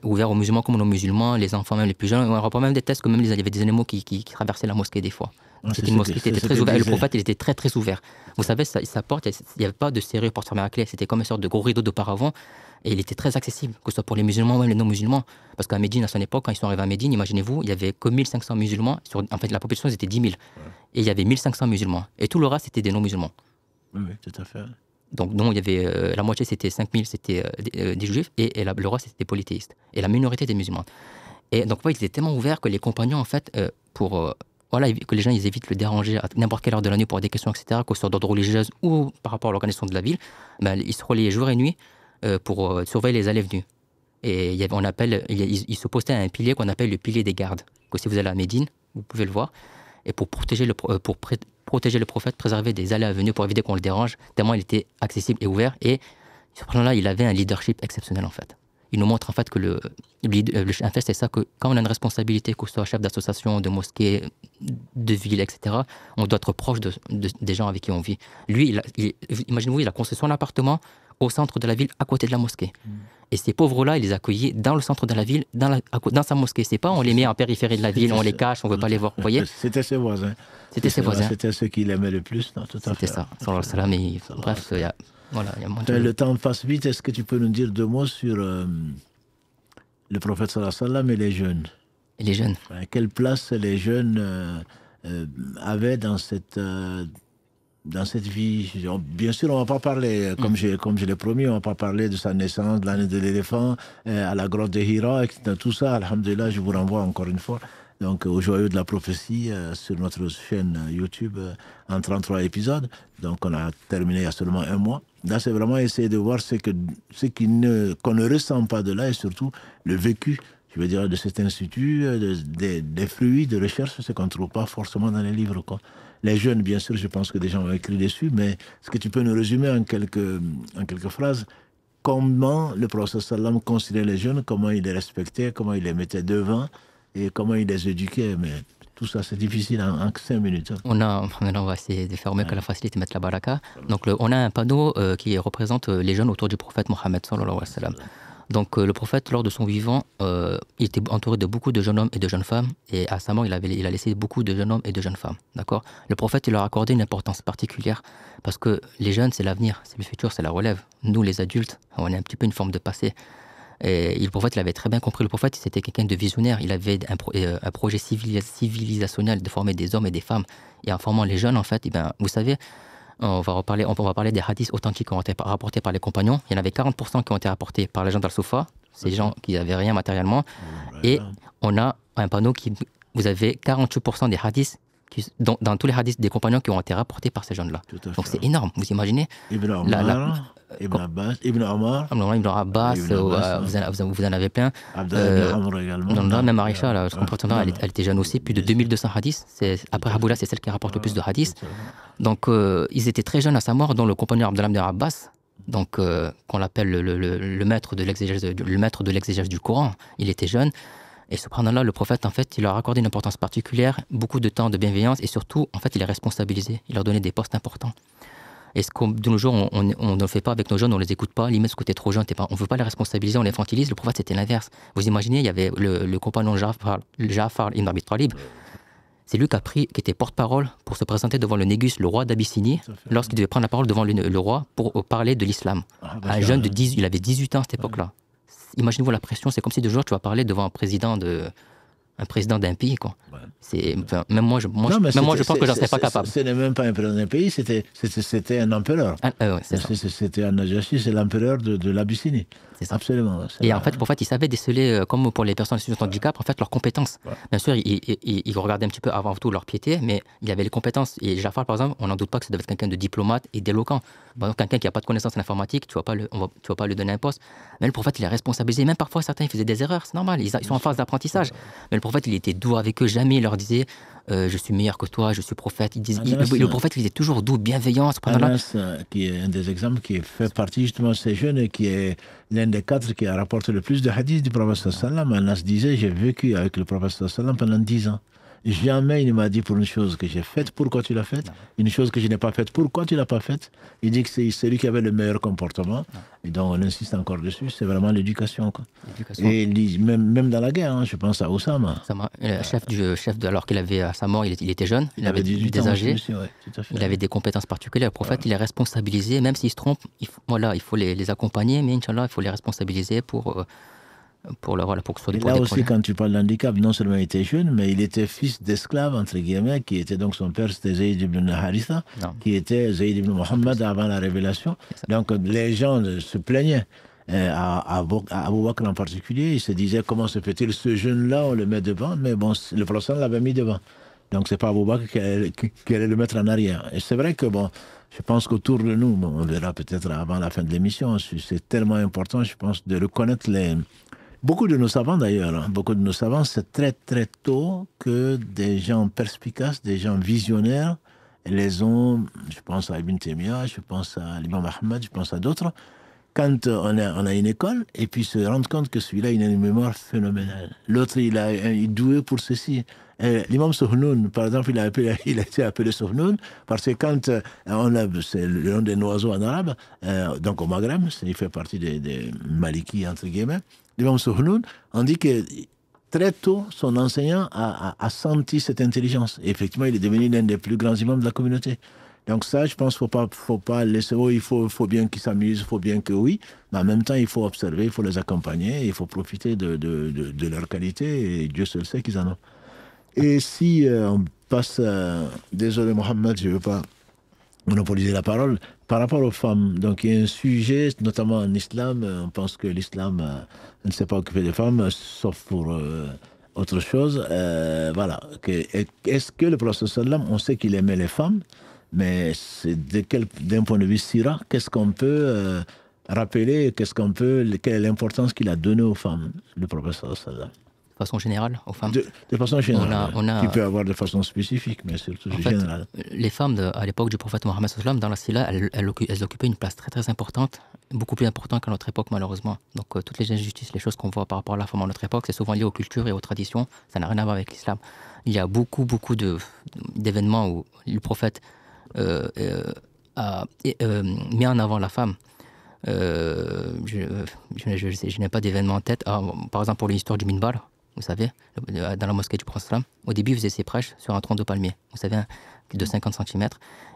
ouvert aux musulmans comme aux non-musulmans, les enfants même les plus jeunes. On rapporte même des tests que même il y avait des animaux qui traversaient la mosquée des fois. C'était une mosquée qui était très ouverte. Et le prophète, il était très très ouvert. Vous savez, sa porte, il n'y avait pas de serrure pour se fermer à clé. C'était comme une sorte de gros rideau de paravent. Et il était très accessible, que ce soit pour les musulmans ou même les non-musulmans. Parce qu'à Médine, à son époque, quand ils sont arrivés à Médine, imaginez-vous, il y avait que 1500 musulmans. En fait, la population, c'était 10 000. Et il y avait 1500 musulmans. Et tout le reste, c'était des non-musulmans. Oui, tout à fait. Donc, il y avait la moitié, c'était 5000, c'était des juifs, et le reste, c'était des polythéistes. Et la minorité des musulmans. Et donc, ils étaient tellement ouverts que les compagnons, en fait, que les gens ils évitent le déranger à n'importe quelle heure de la nuit pour des questions, etc., que ce soit d'ordre religieuse ou par rapport à l'organisation de la ville, ils se relayaient jour et nuit pour surveiller les allées et venues. Et ils se postaient à un pilier qu'on appelle le pilier des gardes, que si vous allez à Médine, vous pouvez le voir, et pour protéger le prophète, préserver des allées et venues pour éviter qu'on le dérange, tellement il était accessible et ouvert. Et sur ce plan-là, il avait un leadership exceptionnel, en fait. Il nous montre en fait que en fait, c'est ça, que quand on a une responsabilité, que ce soit chef d'association, de mosquée, de ville, etc., on doit être proche des gens avec qui on vit. Lui, imaginez-vous, il a construit son appartement au centre de la ville, à côté de la mosquée. Et ces pauvres-là, il les a accueillis dans le centre de la ville, dans sa mosquée. C'est pas on les met en périphérie de la ville, on les cache, on ne veut pas les voir. Vous voyez? C'était ses voisins. C'était ses voisins. C'était ceux qu'il aimait le plus. Non, tout à fait. C'était ça. Bref, il y a... Voilà, le temps passe vite. Est-ce que tu peux nous dire 2 mots sur le prophète sallallahu alayhi wa sallam et les jeunes? Et les jeunes. Quelle place les jeunes avaient dans cette vie? Bien sûr, on ne va pas parler, comme je l'ai promis, on ne va pas parler de sa naissance, de l'année de l'éléphant, à la grotte de Hira, etc. Tout ça, alhamdulillah, je vous renvoie encore une fois. Donc, au joyau de la prophétie, sur notre chaîne YouTube, en 33 épisodes. Donc, on a terminé il y a seulement 1 mois. Là, c'est vraiment essayer de voir qu'on ne ressent pas de là, et surtout le vécu, je veux dire, de cet institut, des fruits de recherche, ce qu'on ne trouve pas forcément dans les livres, quoi. Les jeunes, bien sûr, je pense que des gens ont écrit dessus, mais est-ce que tu peux nous résumer en quelques phrases comment le prophète sallam considérait les jeunes, comment il les respectait, comment il les mettait devant et comment il les éduquait? Mais tout ça, c'est difficile en 5 minutes. Maintenant, on va essayer de faire au mieux que la facilité, mettre la baraka. Donc, on a un panneau qui représente les jeunes autour du prophète Mohammed sallallahu alayhi wa sallam. Donc, le prophète, lors de son vivant, il était entouré de beaucoup de jeunes hommes et de jeunes femmes. Et à sa mort, il a laissé beaucoup de jeunes hommes et de jeunes femmes. D'accord? Le prophète, il leur a accordé une importance particulière parce que les jeunes, c'est l'avenir, c'est le futur, c'est la relève. Nous, les adultes, on est un petit peu une forme de passé. Et le prophète, il avait très bien compris. Le prophète, c'était quelqu'un de visionnaire. Il avait un projet civilisationnel de former des hommes et des femmes. Et en formant les jeunes, en fait, vous savez, on va parler des hadiths authentiques qui ont été rapportés par les compagnons. Il y en avait 40% qui ont été rapportés par les gens d'Al-Soufa, ces gens qui n'avaient rien matériellement. Et on a un panneau vous avez 48% des hadiths, dans tous les hadiths des compagnons qui ont été rapportés par ces jeunes-là. Donc c'est énorme, vous imaginez. Ibn Abbas, Ibn Omar, Ibn Abbas, vous en avez plein. Abdallah ibn Amr également. Même Aïcha, je comprends bien, elle était jeune aussi, plus de 2200 hadiths. Après Aboula, c'est celle qui rapporte le plus de hadiths. Donc ils étaient très jeunes à sa mort, dont le compagnon Abdallah ibn Abbas, donc qu'on l'appelle le maître de l'exégèse du Coran. Il était jeune. Et subhanallah, le prophète, en fait, il leur a accordé une importance particulière, beaucoup de temps, de bienveillance, et surtout, en fait, il les responsabilisait. Il leur donnait des postes importants. Et ce qu'on, de nos jours, on ne le fait pas avec nos jeunes, on ne les écoute pas. Limite, ce côté trop jeune, on ne veut pas les responsabiliser, on les infantilise. Le prophète, c'était l'inverse. Vous imaginez, il y avait le compagnon Ja'far ibn Abi Talib. C'est lui qui était porte-parole pour se présenter devant le Négus, le roi d'Abyssinie, lorsqu'il devait prendre la parole devant le roi pour parler de l'islam. Un jeune il avait 18 ans à cette époque-là. Imaginez-vous la pression, c'est comme si de jour tu vas parler devant un président d'un pays, quoi. Enfin, même moi, je pense que j'en serais pas capable. Ce n'est même pas un président d'un pays, c'était un empereur. C'était un Najashi, c'est l'empereur de l'Abyssinie. Absolument. Et en fait, il savait déceler, comme pour les personnes en situation de handicap, en fait, leurs compétences. Ouais. Bien sûr, il regardait un petit peu avant tout leur piété, mais il avait les compétences. Et Jafar, par exemple, on n'en doute pas que ça devait être quelqu'un de diplomate et d'éloquent. Par exemple, quelqu'un qui n'a pas de connaissances en informatique, tu ne vas pas lui donner un poste. Mais le prophète, il est responsabilisé. Même parfois, certains, ils faisaient des erreurs, c'est normal. Ils sont en phase d'apprentissage. Mais le prophète, il était doux avec eux. Jamais il leur disait je suis meilleur que toi, je suis prophète. Le prophète, il était toujours doux, bienveillant. Anas, qui est un des exemples, qui fait partie justement de ces jeunes et qui est l'un des 4 qui a rapporté le plus de hadiths du prophète sallam. Anas disait, j'ai vécu avec le prophète sallam pendant 10 ans. Jamais il ne m'a dit pour une chose que j'ai faite, pourquoi tu l'as faite, une chose que je n'ai pas faite, pourquoi tu ne l'as pas faite. Il dit que c'est celui qui avait le meilleur comportement. Et donc on insiste encore dessus, c'est vraiment l'éducation. Et même dans la guerre, hein, je pense à Oussama. Alors qu'il avait, à sa mort, il était jeune, il avait 18 ans, âgé, il avait des compétences particulières. Le prophète, il est responsabilisé, même s'il se trompe, il faut les accompagner, mais Inch'Allah, il faut les responsabiliser pour que ce soit des projets. Là aussi, quand tu parles d'handicap, non seulement il était jeune, mais il était fils d'esclave, entre guillemets, qui était donc son père, c'était Zayd ibn Haritha, qui était Zayd ibn Muhammad avant la révélation. Donc les gens se plaignaient. À Abu Bakr en particulier, ils se disaient comment se fait-il, ce jeune-là, on le met devant, mais bon, le prophète l'avait mis devant. Donc c'est pas Abu Bakr qui allait le mettre en arrière. Et c'est vrai que bon, je pense qu'autour de nous, bon, on verra peut-être avant la fin de l'émission, c'est tellement important, je pense, de reconnaître beaucoup de nos savants d'ailleurs, hein, beaucoup de nos savants, c'est très très tôt que des gens perspicaces, des gens visionnaires, les ont, je pense à Ibn Taymiyyah, je pense à l'imam Ahmad, je pense à d'autres, quand on a une école, et puis se rendre compte que celui-là, il a une mémoire phénoménale. L'autre, il est doué pour ceci. L'imam Souhnoun, par exemple, il a été appelé Souhnoun, parce que quand c'est le nom des oiseaux en arabe, donc au Maghreb, il fait partie des Malikis, entre guillemets, l'imam Souhnoun, on dit que très tôt, son enseignant a senti cette intelligence. Et effectivement, il est devenu l'un des plus grands imams de la communauté. Donc ça, je pense qu'il ne faut pas laisser... il faut bien qu'ils s'amusent, il faut bien que oui, mais en même temps, il faut observer, il faut les accompagner, il faut profiter de leur qualité, et Dieu seul sait qu'ils en ont. Et si on passe... désolé Mohamed, je ne veux pas monopoliser la parole. Par rapport aux femmes, donc il y a un sujet, notamment en islam, on pense que l'islam ne s'est pas occupé des femmes, sauf pour... autre chose, voilà. Est-ce que le prophète sallam, on sait qu'il aimait les femmes, mais d'un point de vue sira, qu'est-ce qu'on peut rappeler, quelle est l'importance qu'il a donnée aux femmes, le prophète sallam? De façon générale, aux femmes. De façon générale, qui peut avoir de façon spécifique, mais surtout générale. Les femmes, à l'époque du prophète Mohammed sallam, dans la Silla, elles occupaient une place très très importante, beaucoup plus importante qu'à notre époque malheureusement. Donc toutes les injustices, les choses qu'on voit par rapport à la femme à notre époque, c'est souvent lié aux cultures et aux traditions, ça n'a rien à voir avec l'islam. Il y a beaucoup d'événements où le prophète a mis en avant la femme. Je n'ai pas d'événement en tête. Par exemple, pour l'histoire du minbar, vous savez, dans la mosquée du prophète, au début, il faisait ses prêches sur un tronc de palmier, vous savez, de 50 cm.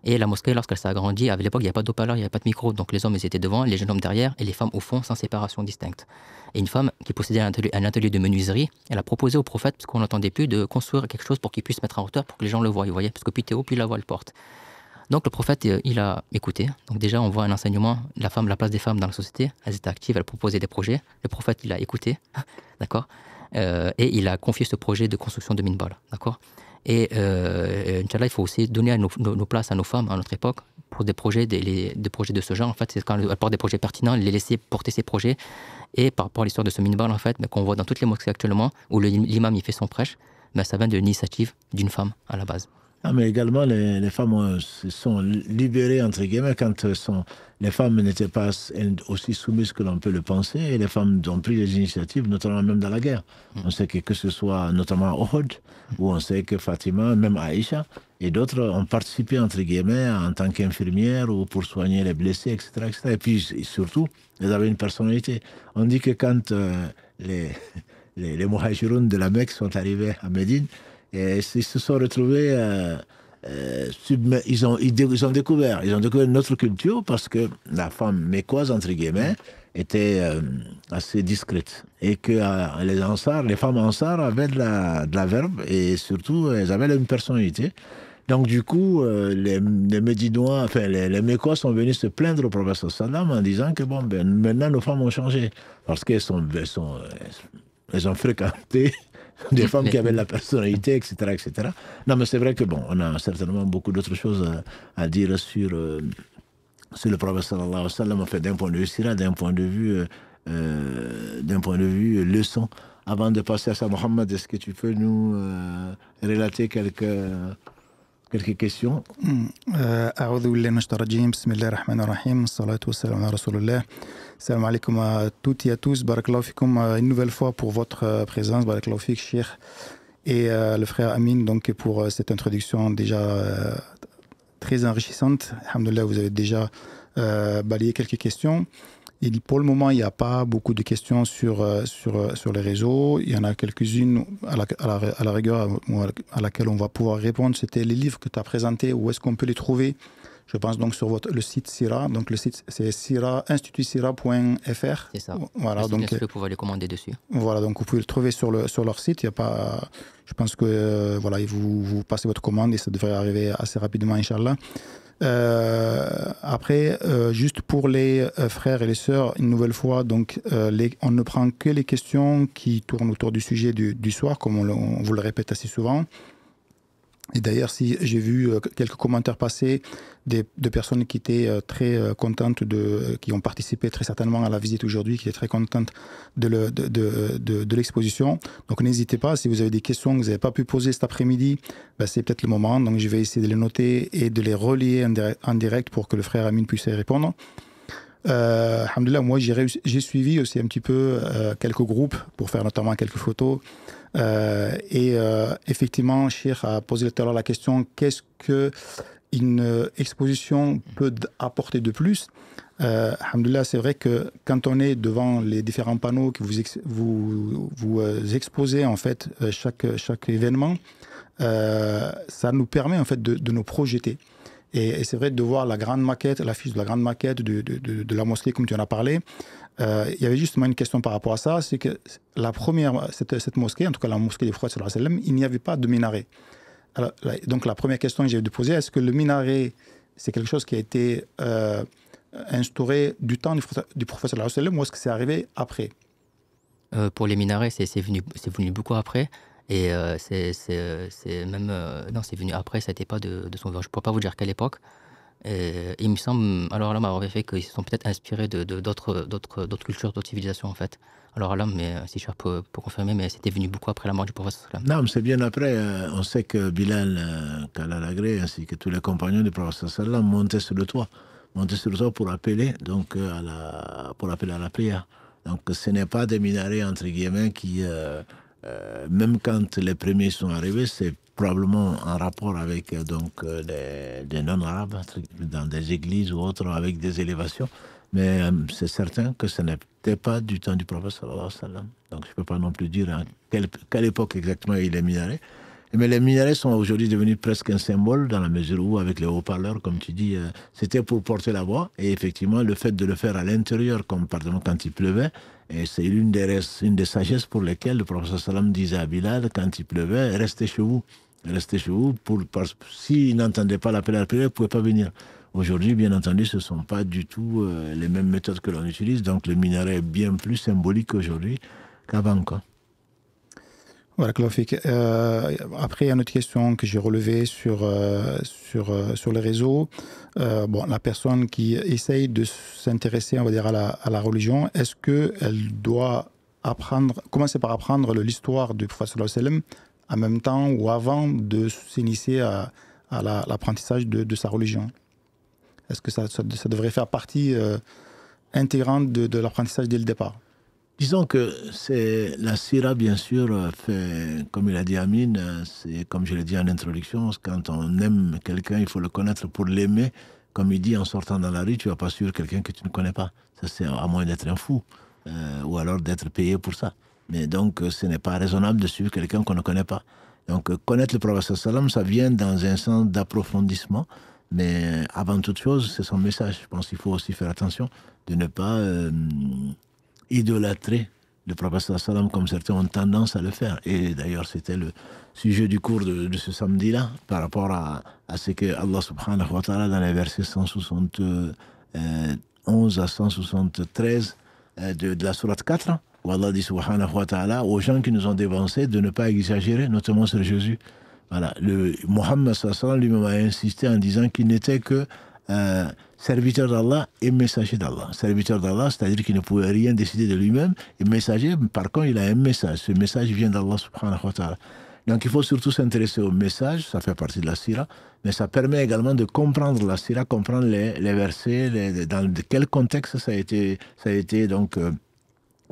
Et la mosquée, lorsqu'elle s'est agrandie, à l'époque, il n'y avait pas d'eau-parleur, il n'y avait pas de micro. Donc les hommes, ils étaient devant, les jeunes hommes derrière, et les femmes au fond, sans séparation distincte. Et une femme qui possédait un atelier de menuiserie, elle a proposé au prophète, parce qu'on n'entendait plus, de construire quelque chose pour qu'il puisse mettre en hauteur, pour que les gens le voient, vous voyez, parce que plus t'es haut, plus la voix le porte. Donc le prophète, il a écouté. Donc déjà, on voit un enseignement, la place des femmes dans la société, elles étaient actives, elles proposaient des projets. Le prophète, il a écouté, d'accord, et il a confié ce projet de construction de minbar, d'accord. Et Inch'Allah, il faut aussi donner nos places à nos femmes à notre époque pour des projets de ce genre. En fait, c'est quand elles portent des projets pertinents, les laisser porter ces projets. Et par rapport à l'histoire de ce minbar, en fait, qu'on voit dans toutes les mosquées actuellement, où l'imam il fait son prêche, ça vient de l'initiative d'une femme à la base. Ah, mais également, les femmes se sont libérées, entre guillemets, quand les femmes n'étaient pas aussi soumises que l'on peut le penser, et les femmes ont pris des initiatives, notamment même dans la guerre. On sait que ce soit notamment à Uhud, où on sait que Fatima, même Aïcha, et d'autres ont participé, entre guillemets, en tant qu'infirmières ou pour soigner les blessés, etc., etc. Et puis, surtout, elles avaient une personnalité. On dit que quand les Muhajiroun de la Mecque sont arrivés à Médine, et ils se sont retrouvés, ils ont découvert notre culture, parce que la femme mécoise, entre guillemets, était assez discrète. Et que les femmes ansar avaient de la verve et surtout, elles avaient une personnalité. Donc du coup, les Médinois, enfin les Mécois sont venus se plaindre au prophète sallam en disant que bon, ben, maintenant nos femmes ont changé. Parce elles ont fréquenté des femmes qui avaient de la personnalité, etc., etc. Non, mais c'est vrai que bon, on a certainement beaucoup d'autres choses à dire sur le prophète sallallahu alayhi wa sallam, en fait, d'un point de vue sira, d'un point de vue leçon. Avant de passer à ça, Mohamed, est-ce que tu peux nous relater quelques questions? أعوذ بالله من الشيطان الرجيم بسم الله الرحمن الرحيم الصلاة والسلام على رسول الله. Salam alaikum à toutes et à tous. Barakallahu fikum une nouvelle fois pour votre présence. Barakallahu fik, Cheikh et le frère Amin, donc pour cette introduction déjà très enrichissante. Alhamdulillah, vous avez déjà balayé quelques questions. Et pour le moment, il n'y a pas beaucoup de questions sur les réseaux. Il y en a quelques-unes à la rigueur à laquelle on va pouvoir répondre. C'était les livres que tu as présentés. Où est-ce qu'on peut les trouver? Je pense donc sur le site SIRA. Donc le site, c'est institutsira.fr. C'est ça. Voilà, donc vous pouvez les commander dessus. Voilà, donc vous pouvez le trouver sur leur site. Il y a pas, je pense que voilà, vous passez votre commande et ça devrait arriver assez rapidement, Inch'Allah. Après, juste pour les frères et les sœurs, une nouvelle fois, donc on ne prend que les questions qui tournent autour du sujet du soir, comme on vous le répète assez souvent. Et d'ailleurs, si j'ai vu quelques commentaires passer de personnes qui étaient très contentes, qui ont participé très certainement à la visite aujourd'hui, qui étaient très contentes de l'exposition. Donc n'hésitez pas, si vous avez des questions que vous n'avez pas pu poser cet après-midi, ben, c'est peut-être le moment. Donc je vais essayer de les noter et de les relier en direct pour que le frère Amin puisse y répondre. Alhamdulillah, moi j'ai suivi aussi un petit peu quelques groupes pour faire notamment quelques photos. Effectivement, Cheikh a posé tout à l'heure la question, qu'est-ce qu'une exposition peut apporter de plus? Alhamdulillah, c'est vrai que quand on est devant les différents panneaux que vous exposez en fait chaque événement, ça nous permet en fait de nous projeter. Et c'est vrai de voir la grande maquette, l'affiche de la grande maquette de la mosquée comme tu en as parlé. Il y avait justement une question par rapport à ça, c'est que cette mosquée, en tout cas la mosquée du prophète sallallahu alayhi wa sallam, il n'y avait pas de minaret. Alors, donc la première question que j'ai de poser, est-ce que le minaret, c'est quelque chose qui a été instauré du temps du prophète sallallahu alayhi wa sallam, ou est-ce que c'est arrivé après? Pour les minarets, c'est venu beaucoup après. Et c'est même... non, c'est venu après, ça n'était pas de son... Je ne pourrais pas vous dire quelle époque. Et il me semble, alors là, en fait, qu'ils se sont peut-être inspirés d'autres cultures, d'autres civilisations, en fait. Alors là, mais si je peux confirmer, mais c'était venu beaucoup après la mort du prophète. Non, mais c'est bien après. On sait que Bilal, Kalalagré, ainsi que tous les compagnons du prophète montaient sur le toit. Pour appeler, donc, pour appeler à la prière. Donc, ce n'est pas des minarets, entre guillemets, qui... même quand les premiers sont arrivés, c'est probablement en rapport avec des non-arabes, dans des églises ou autres, avec des élévations. Mais c'est certain que ce n'était pas du temps du prophète sallallahu alayhi wa sallam. Donc je ne peux pas non plus dire à quelle époque exactement il est minarets. Mais les minarets sont aujourd'hui devenus presque un symbole dans la mesure où, avec les haut-parleurs, comme tu dis, c'était pour porter la voix. Et effectivement, le fait de le faire à l'intérieur, comme par exemple quand il pleuvait, et c'est une des sagesses pour lesquelles le prophète sallam disait à Bilal, quand il pleuvait, restez chez vous. Restez chez vous, s'il n'entendait pas l'appel à la prière, il ne pouvait pas venir. Aujourd'hui, bien entendu, ce ne sont pas du tout les mêmes méthodes que l'on utilise. Donc le minaret est bien plus symbolique aujourd'hui qu'avant, quoi. Voilà, après, il y a une autre question que j'ai relevée sur les réseaux. La personne qui essaye de s'intéresser, on va dire, à la religion, est-ce qu'elle doit commencer par apprendre l'histoire du prophète sallallahu alayhi wa sallam en même temps ou avant de s'initier à l'apprentissage de sa religion? Est-ce que ça devrait faire partie intégrante de l'apprentissage dès le départ? Disons que c'est la sira, bien sûr, fait, comme il a dit Amin, c'est comme je l'ai dit en introduction, quand on aime quelqu'un, il faut le connaître pour l'aimer. Comme il dit, en sortant dans la rue, tu ne vas pas suivre quelqu'un que tu ne connais pas. Ça, c'est à moins d'être un fou, ou alors d'être payé pour ça. Mais donc, ce n'est pas raisonnable de suivre quelqu'un qu'on ne connaît pas. Donc, connaître le prophète sallam, ça vient dans un sens d'approfondissement. Mais avant toute chose, c'est son message. Je pense qu'il faut aussi faire attention de ne pas idolâtrer le prophète sallallahu alayhi wa sallam comme certains ont tendance à le faire. Et d'ailleurs, c'était le sujet du cours de ce samedi-là, par rapport à ce que Allah subhanahu wa ta'ala, dans les versets 171 à 173 de la sourate 4, où Allah dit subhanahu wa ta'ala aux gens qui nous ont dévancés de ne pas exagérer, notamment sur Jésus. Voilà, le Mohammed sallallahu alayhi wa sallam lui-même a insisté en disant qu'il n'était que serviteur d'Allah et messager d'Allah. Serviteur d'Allah, c'est-à-dire qu'il ne pouvait rien décider de lui-même, et messager, par contre, il a un message. Ce message vient d'Allah subhanahu wa ta'ala. Donc il faut surtout s'intéresser au message, ça fait partie de la sira, mais ça permet également de comprendre la sira, comprendre les versets, dans quel contexte ça a été donc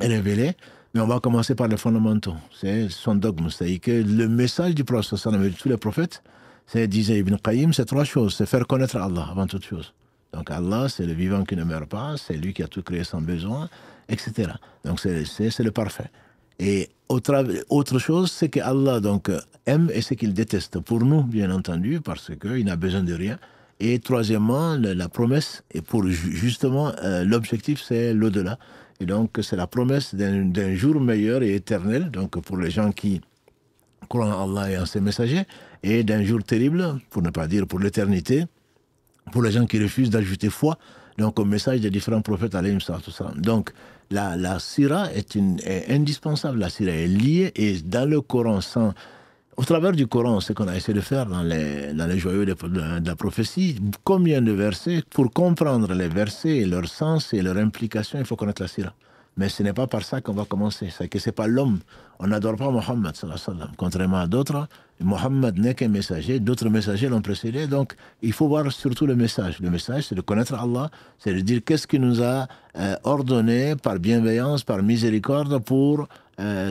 révélé. Mais on va commencer par les fondamentaux. C'est son dogme, c'est-à-dire que le message du prophète sallallahu alayhi wa sallam et de tous les prophètes, disait Ibn Qayyim, c'est trois choses. C'est faire connaître Allah avant toute chose. Donc Allah, c'est le vivant qui ne meurt pas, c'est lui qui a tout créé sans besoin, etc. Donc c'est le parfait. Et autre chose, c'est que Allah donc, aime et ce qu'il déteste. Pour nous, bien entendu, parce qu'il n'a besoin de rien. Et troisièmement, la promesse, et pour justement, l'objectif, c'est l'au-delà. Et donc, c'est la promesse d'un jour meilleur et éternel, donc pour les gens qui croient en Allah et en ses messagers, et d'un jour terrible, pour ne pas dire pour l'éternité, pour les gens qui refusent d'ajouter foi, donc au message des différents prophètes, alayhim salam. Donc, la sira est indispensable, la sira est liée, et dans le Coran, au travers du Coran, ce qu'on a essayé de faire dans les joyaux de la prophétie, combien de versets, pour comprendre les versets et leur sens et leur implication, il faut connaître la sira. Mais ce n'est pas par ça qu'on va commencer. C'est que ce n'est pas l'homme. On n'adore pas Mohammed, sallallahu alayhi wa sallam. Contrairement à d'autres, Mohammed n'est qu'un messager. D'autres messagers l'ont précédé. Donc, il faut voir surtout le message. Le message, c'est de connaître Allah. C'est de dire qu'est-ce qu'il nous a ordonné par bienveillance, par miséricorde, pour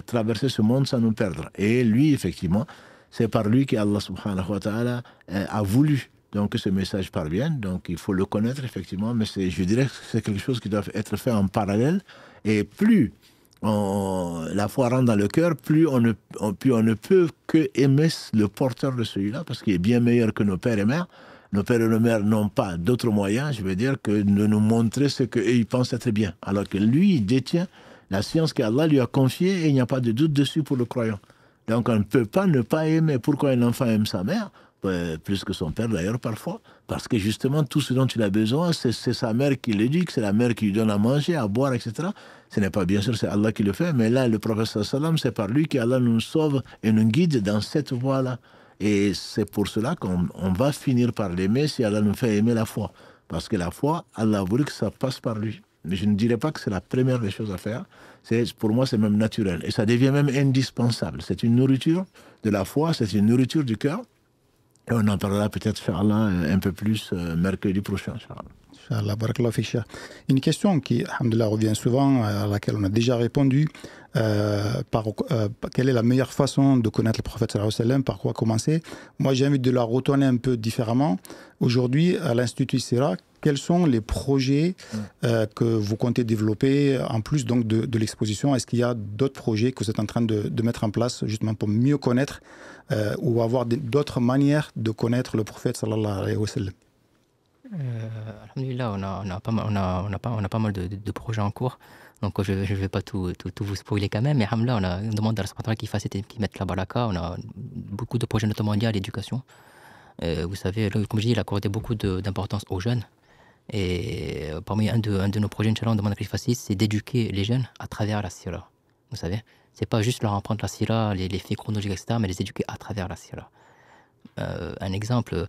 traverser ce monde sans nous perdre. Et lui, effectivement, c'est par lui qu'Allah subhanahu wa ta'ala a voulu donc que ce message parvienne. Donc, il faut le connaître, effectivement. Mais je dirais que c'est quelque chose qui doit être fait en parallèle. Et plus la foi rentre dans le cœur, plus on ne peut que aimer le porteur de celui-là, parce qu'il est bien meilleur que nos pères et mères. Nos pères et nos mères n'ont pas d'autre moyen, je veux dire, que de nous montrer ce qu'ils pensent être bien. Alors que lui, il détient la science qu'Allah lui a confiée et il n'y a pas de doute dessus pour le croyant. Donc on ne peut pas ne pas aimer. Pourquoi un enfant aime sa mère ? Plus que son père d'ailleurs parfois, parce que justement tout ce dont il a besoin, c'est sa mère qui l'éduque, c'est la mère qui lui donne à manger, à boire, etc. Ce n'est pas bien sûr, c'est Allah qui le fait, mais là le prophète sallallahu alayhi wa sallam, c'est par lui qu'Allah nous sauve et nous guide dans cette voie-là. Et c'est pour cela qu'on va finir par l'aimer si Allah nous fait aimer la foi. Parce que la foi, Allah a voulu que ça passe par lui. Mais je ne dirais pas que c'est la première des choses à faire. Pour moi, c'est même naturel. Et ça devient même indispensable. C'est une nourriture de la foi, c'est une nourriture du cœur. Et on en parlera peut-être, Inch'Allah, un peu plus mercredi prochain, Inch'Allah. Inch'Allah, barakallahu fik, Cheikh. Une question qui, alhamdoulilah, revient souvent, à laquelle on a déjà répondu. Quelle est la meilleure façon de connaître le prophète sallallahu alayhi wa sallam? Par quoi commencer? Moi, j'ai envie de la retourner un peu différemment. Aujourd'hui, à l'Institut Sira, quels sont les projets que vous comptez développer en plus donc de l'exposition? Est-ce qu'il y a d'autres projets que vous êtes en train de mettre en place justement pour mieux connaître ou avoir d'autres manières de connaître le prophète sallallahu alayhi wa sallam? Alhamdulillah, on a pas mal de projets en cours. Donc je ne vais pas tout vous spoiler quand même, mais alhamdulillah, on demande à la qu'il fasse et qu'il mette la baraka. On a beaucoup de projets notamment liés à l'éducation. Vous savez, comme je dis, il a accordé beaucoup d'importance aux jeunes. Et parmi un de nos projets, Inch'Allah, on demande à qu'il fasse, c'est d'éduquer les jeunes à travers la sira. Vous savez, c'est pas juste leur apprendre la sira, les faits chronologiques, etc., mais les éduquer à travers la sira. Un exemple,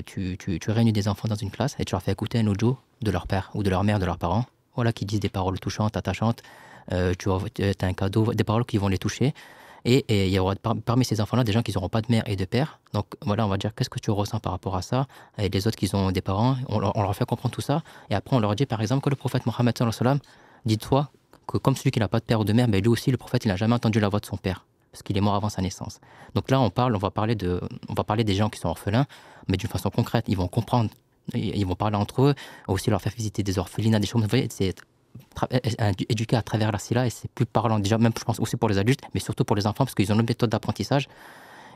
tu réunis des enfants dans une classe et tu leur fais écouter un audio de leur père ou de leur mère, de leurs parents, voilà, qui disent des paroles touchantes, attachantes, tu as un cadeau, des paroles qui vont les toucher. Et il y aura parmi ces enfants-là des gens qui n'auront pas de mère et de père. Donc voilà, on va dire qu'est-ce que tu ressens par rapport à ça. Et les autres qui ont des parents, on leur fait comprendre tout ça. Et après, on leur dit par exemple que le prophète Mohammed sallallahu alayhi wa sallam, dis-toi que comme celui qui n'a pas de père ou de mère, mais lui aussi, le prophète, il n'a jamais entendu la voix de son père. Parce qu'il est mort avant sa naissance. Donc là, on va parler des gens qui sont orphelins, mais d'une façon concrète. Ils vont comprendre, ils vont parler entre eux, aussi leur faire visiter des orphelinats, des choses. Vous voyez, c'est éduquer à travers la sila, et c'est plus parlant déjà, même je pense aussi pour les adultes, mais surtout pour les enfants, parce qu'ils ont une méthode d'apprentissage.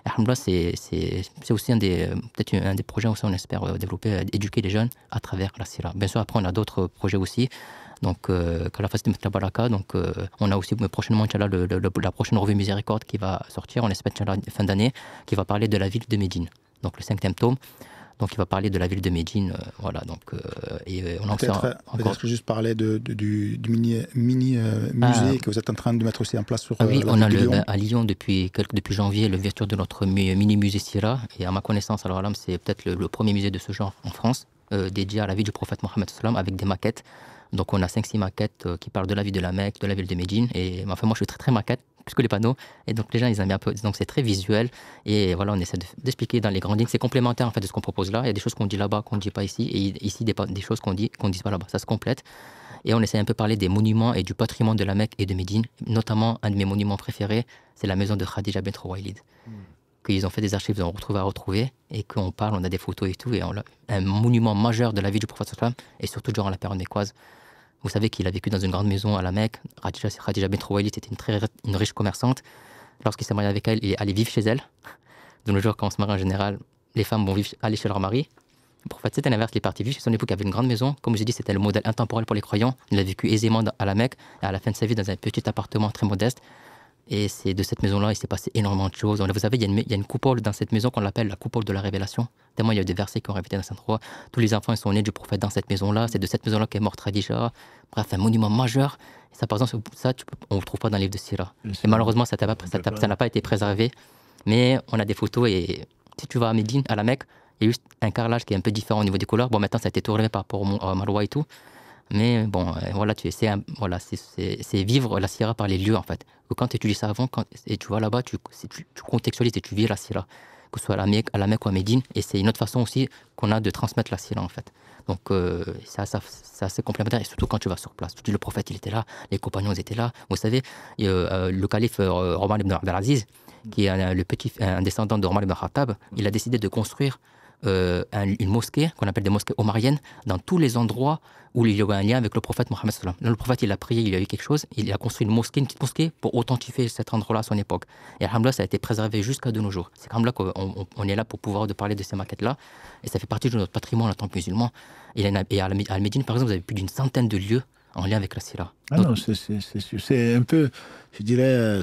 Alhamdoulilah, c'est aussi peut-être un des projets où on espère développer, éduquer les jeunes à travers la sira. Bien sûr, après, on a d'autres projets aussi. Donc, qu'Allah fasse de mettre la baraka. Donc, on a aussi prochainement, Inch'Allah, la prochaine revue Miséricorde qui va sortir, on espère, Inch'Allah, fin d'année, qui va parler de la ville de Médine. Donc, le 5e tome. Donc, il va parler de la ville de Médine. Voilà. Donc, on en peut-être que juste parler du mini-musée que vous êtes en train de mettre aussi en place sur oui, la on a ville de Lyon. À Lyon, depuis janvier, l'ouverture de notre mini-musée Sira. Et à ma connaissance, alors là, c'est peut-être le premier musée de ce genre en France, dédié à la vie du prophète Mohammed sallam, avec des maquettes. Donc, on a 5-6 maquettes qui parlent de la vie de la Mecque, de la ville de Médine. Et enfin, moi, je suis très, très maquette, plus que les panneaux. Et donc, les gens, ils aiment un peu. Donc, c'est très visuel. Et voilà, on essaie d'expliquer dans les grandes lignes. C'est complémentaire, en fait, de ce qu'on propose là. Il y a des choses qu'on dit là-bas, qu'on ne dit pas ici. Et ici, des choses qu'on dit pas là-bas. Ça se complète. Et on essaie un peu de parler des monuments et du patrimoine de la Mecque et de Médine. Notamment, un de mes monuments préférés, c'est la maison de Khadija bint Khuwaylid. Qu'ils ont fait des archives, ils ont retrouvé et qu'on parle, on a des photos et tout. Et on a un monument majeur de la vie du prophète sallam, et surtout durant la période mécoise. Vous savez qu'il a vécu dans une grande maison à la Mecque. Khadija bint Khuwaylid était une riche commerçante. Lorsqu'il s'est marié avec elle, il est allé vivre chez elle. De nos jours, quand on se marie en général, les femmes vont aller chez leur mari. Le prophète, c'était l'inverse, il est parti vivre chez son époux qui avait une grande maison. Comme je dis, c'était le modèle intemporel pour les croyants. Il a vécu aisément à la Mecque et à la fin de sa vie dans un petit appartement très modeste. Et c'est de cette maison-là, il s'est passé énormément de choses. Vous savez, il y a une coupole dans cette maison qu'on appelle la coupole de la révélation. Tellement il y a des versets qui ont répété dans cet endroit. Tous les enfants ils sont nés du prophète dans cette maison-là. C'est de cette maison-là qu'est morte Khadija. Bref, un monument majeur. Et ça, par exemple, on ne le trouve pas dans le livre de Sira. Et malheureusement, ça n'a pas été préservé. Mais on a des photos. Et si tu vas à Médine, à la Mecque, il y a juste un carrelage qui est un peu différent au niveau des couleurs. Bon, maintenant, ça a été tourné par rapport à Marwa et tout. Mais bon, voilà, c'est vivre la Sira par les lieux, en fait. Quand tu étudies ça avant, et tu vas là-bas, tu contextualises et tu vis la Sira, que ce soit à la Mecque ou à Médine. Et c'est une autre façon aussi qu'on a de transmettre la Sira, en fait. Donc, c'est assez complémentaire. Et surtout quand tu vas sur place. Tu dis, le prophète, il était là, les compagnons, ils étaient là. Vous savez, le calife Omar ibn Abdelaziz, qui est un descendant de Omar ibn Khattab, il a décidé de construire une mosquée qu'on appelle des mosquées omariennes dans tous les endroits où il y avait un lien avec le prophète Mohammed sallam. Le prophète, il a prié, il a eu quelque chose, il a construit une petite mosquée pour authentifier cet endroit-là à son époque. Et alhamdoulilah, ça a été préservé jusqu'à de nos jours. C'est alhamdoulilah qu'on est là pour pouvoir parler de ces maquettes-là, et ça fait partie de notre patrimoine en tant que musulman. Et à Médine, par exemple, vous avez plus d'une centaine de lieux en lien avec la Sira. Ah non, c'est un peu, je dirais,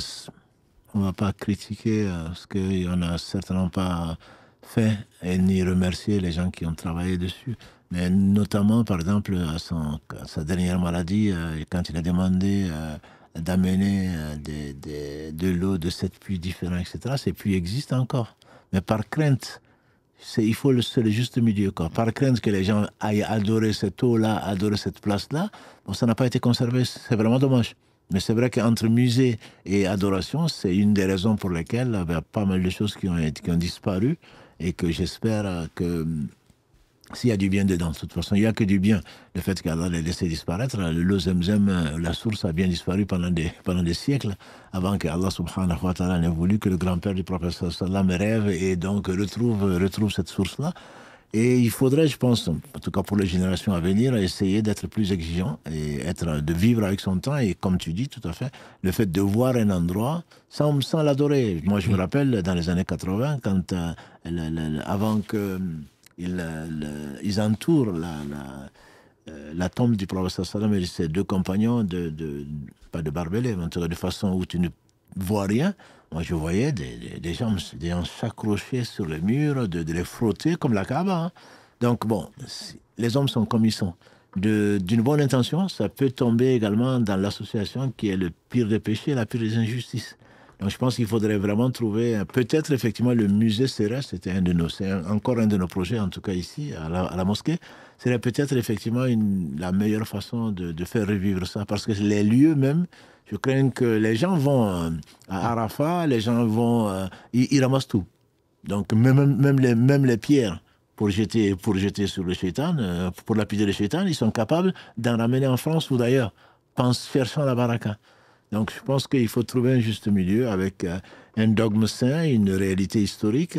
on ne va pas critiquer ce qu'on n'a certainement pas fait et ni remercier les gens qui ont travaillé dessus. Mais notamment, par exemple, à sa dernière maladie, quand il a demandé d'amener de l'eau de 7 puits différents, etc., ces puits existent encore. Mais par crainte, il faut le juste milieu, quoi. Par crainte que les gens aillent adorer cette eau-là, adorer cette place-là, bon, ça n'a pas été conservé. C'est vraiment dommage. Mais c'est vrai qu'entre musée et adoration, c'est une des raisons pour lesquelles il y a pas mal de choses qui ont disparu et que j'espère que s'il y a du bien dedans, de toute façon, il n'y a que du bien. Le fait qu'Allah l'ait laissé disparaître, l'eau Zemzem, la source a bien disparu pendant des siècles, avant qu'Allah subhanahu wa ta'ala n'ait voulu que le grand-père du prophète sallam rêve et donc retrouve cette source-là. Et il faudrait, je pense, en tout cas pour les générations à venir, essayer d'être plus exigeant et de vivre avec son temps. Et comme tu dis, tout à fait, le fait de voir un endroit sans l'adorer. Moi, je me rappelle, dans les années 80, quand, avant qu'ils entourent la tombe du prophète sallam et ses deux compagnons, pas de barbelés, mais en tout cas de façon où tu ne vois rien. Moi, je voyais des gens s'accrocher sur le mur, de les frotter comme la Kaaba. Hein. Donc, bon, les hommes sont comme ils sont. D'une bonne intention, ça peut tomber également dans l'association qui est le pire des péchés, la pire des injustices. Donc, je pense qu'il faudrait vraiment trouver, peut-être effectivement le musée Sira, c'est encore un de nos projets, en tout cas ici, à la mosquée, serait peut-être effectivement la meilleure façon de faire revivre ça. Parce que les lieux même, je crains que les gens vont à Arafat, les gens vont, ils ramassent tout. Donc même les pierres pour jeter sur le shaitan, pour lapider le shaitan, ils sont capables d'en ramener en France ou d'ailleurs, cherchant la baraka. Donc je pense qu'il faut trouver un juste milieu avec un dogme sain, une réalité historique,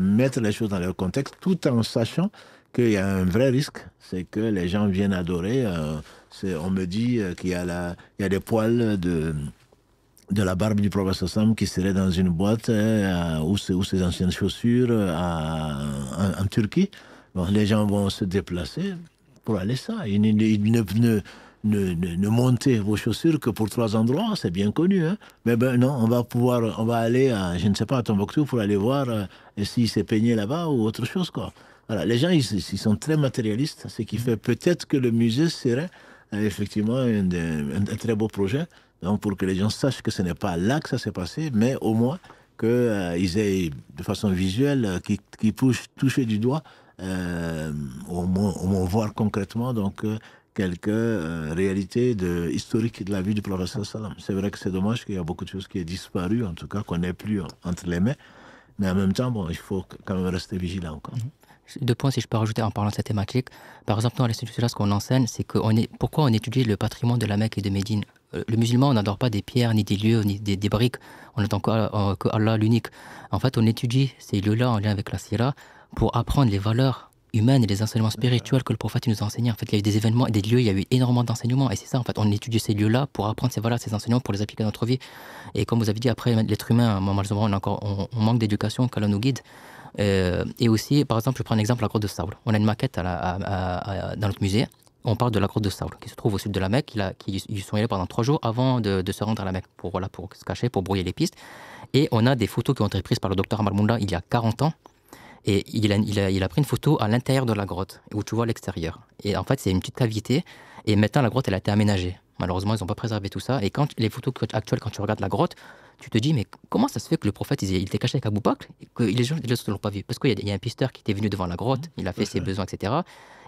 mettre les choses dans leur contexte, tout en sachant qu'il y a un vrai risque, c'est que les gens viennent adorer. On me dit qu'il y a des poils de la barbe du prophète Sam qui serait dans une boîte ou ses anciennes chaussures en Turquie. Bon, les gens vont se déplacer pour aller ça. Ils ne monter vos chaussures que pour 3 endroits, c'est bien connu. Hein. Mais ben non, on va aller à, je ne sais pas, à Tombouctou pour aller voir s'il s'est peigné là-bas ou autre chose, quoi. Voilà, les gens, ils sont très matérialistes, ce qui fait peut-être que le musée serait effectivement un très beau projet. Donc, pour que les gens sachent que ce n'est pas là que ça s'est passé, mais au moins qu'ils aient de façon visuelle, qu'ils puissent toucher du doigt, au moins voir concrètement donc, quelques réalités historiques de la vie du prophète sallam. C'est vrai que c'est dommage qu'il y a beaucoup de choses qui aient disparu, en tout cas qu'on n'ait plus entre les mains, mais en même temps, bon, il faut quand même rester vigilant encore. 2 points, si je peux rajouter en parlant de cette thématique. Par exemple, dans l'Institut Silla, ce qu'on enseigne, c'est pourquoi on étudie le patrimoine de la Mecque et de Médine. Le musulman, on n'adore pas des pierres, ni des lieux, ni des briques. On n'attend que Allah l'unique. En fait, on étudie ces lieux-là en lien avec la Sira pour apprendre les valeurs humaines et les enseignements spirituels que le prophète nous a enseignés. En fait, il y a eu des événements, des lieux, il y a eu énormément d'enseignements. Et c'est ça, en fait, on étudie ces lieux-là pour apprendre ces valeurs, ces enseignements, pour les appliquer à notre vie. Et comme vous avez dit, après, l'être humain, malheureusement, on manque d'éducation, qu'Allah nous guide. Et aussi, par exemple, je prends un exemple, la grotte de Saoul. On a une maquette dans notre musée. On parle de la grotte de Saoul, qui se trouve au sud de la Mecque. Ils sont allés pendant 3 jours avant de se rendre à la Mecque, pour se cacher, pour brouiller les pistes. Et on a des photos qui ont été prises par le docteur Amar Moula il y a 40 ans. Et il a pris une photo à l'intérieur de la grotte, où tu vois l'extérieur. Et en fait, c'est une petite cavité. Et maintenant, la grotte, elle a été aménagée. Malheureusement, ils n'ont pas préservé tout ça. Et quand les photos actuelles, quand tu regardes la grotte, tu te dis, mais comment ça se fait que le prophète, il était caché avec Abou Bakr et que les gens ne l'ont pas vu? Parce qu'il y a un pisteur qui était venu devant la grotte, il a fait ses besoins, etc.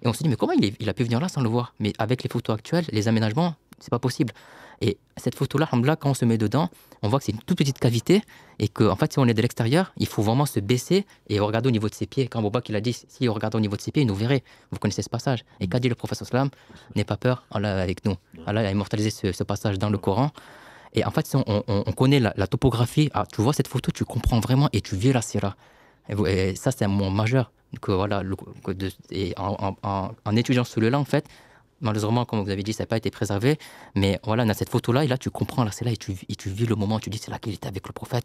Et on se dit, mais comment il a pu venir là sans le voir? Mais avec les photos actuelles, les aménagements, c'est pas possible. Et cette photo-là, alhamdoulilah, quand on se met dedans, on voit que c'est une toute petite cavité et que, en fait, si on est de l'extérieur, il faut vraiment se baisser et regarder au niveau de ses pieds. Quand Abou Bakr il a dit, si on regarde au niveau de ses pieds, il nous verrait. Vous connaissez ce passage. Et qu'a dit le prophète sallam? N'aie pas peur, Allah est avec nous. Allah a immortalisé ce passage dans le Coran. Et en fait, si on connaît la topographie, tu vois cette photo, tu comprends vraiment et tu vis la sira. Et ça, c'est un moment majeur. Que, voilà, et en étudiant ce lieu-là, en fait, malheureusement, comme vous avez dit, ça n'a pas été préservé. Mais voilà, on a cette photo-là, et là, tu comprends la sira et tu vis le moment. Tu dis, c'est là qu'il était avec le prophète,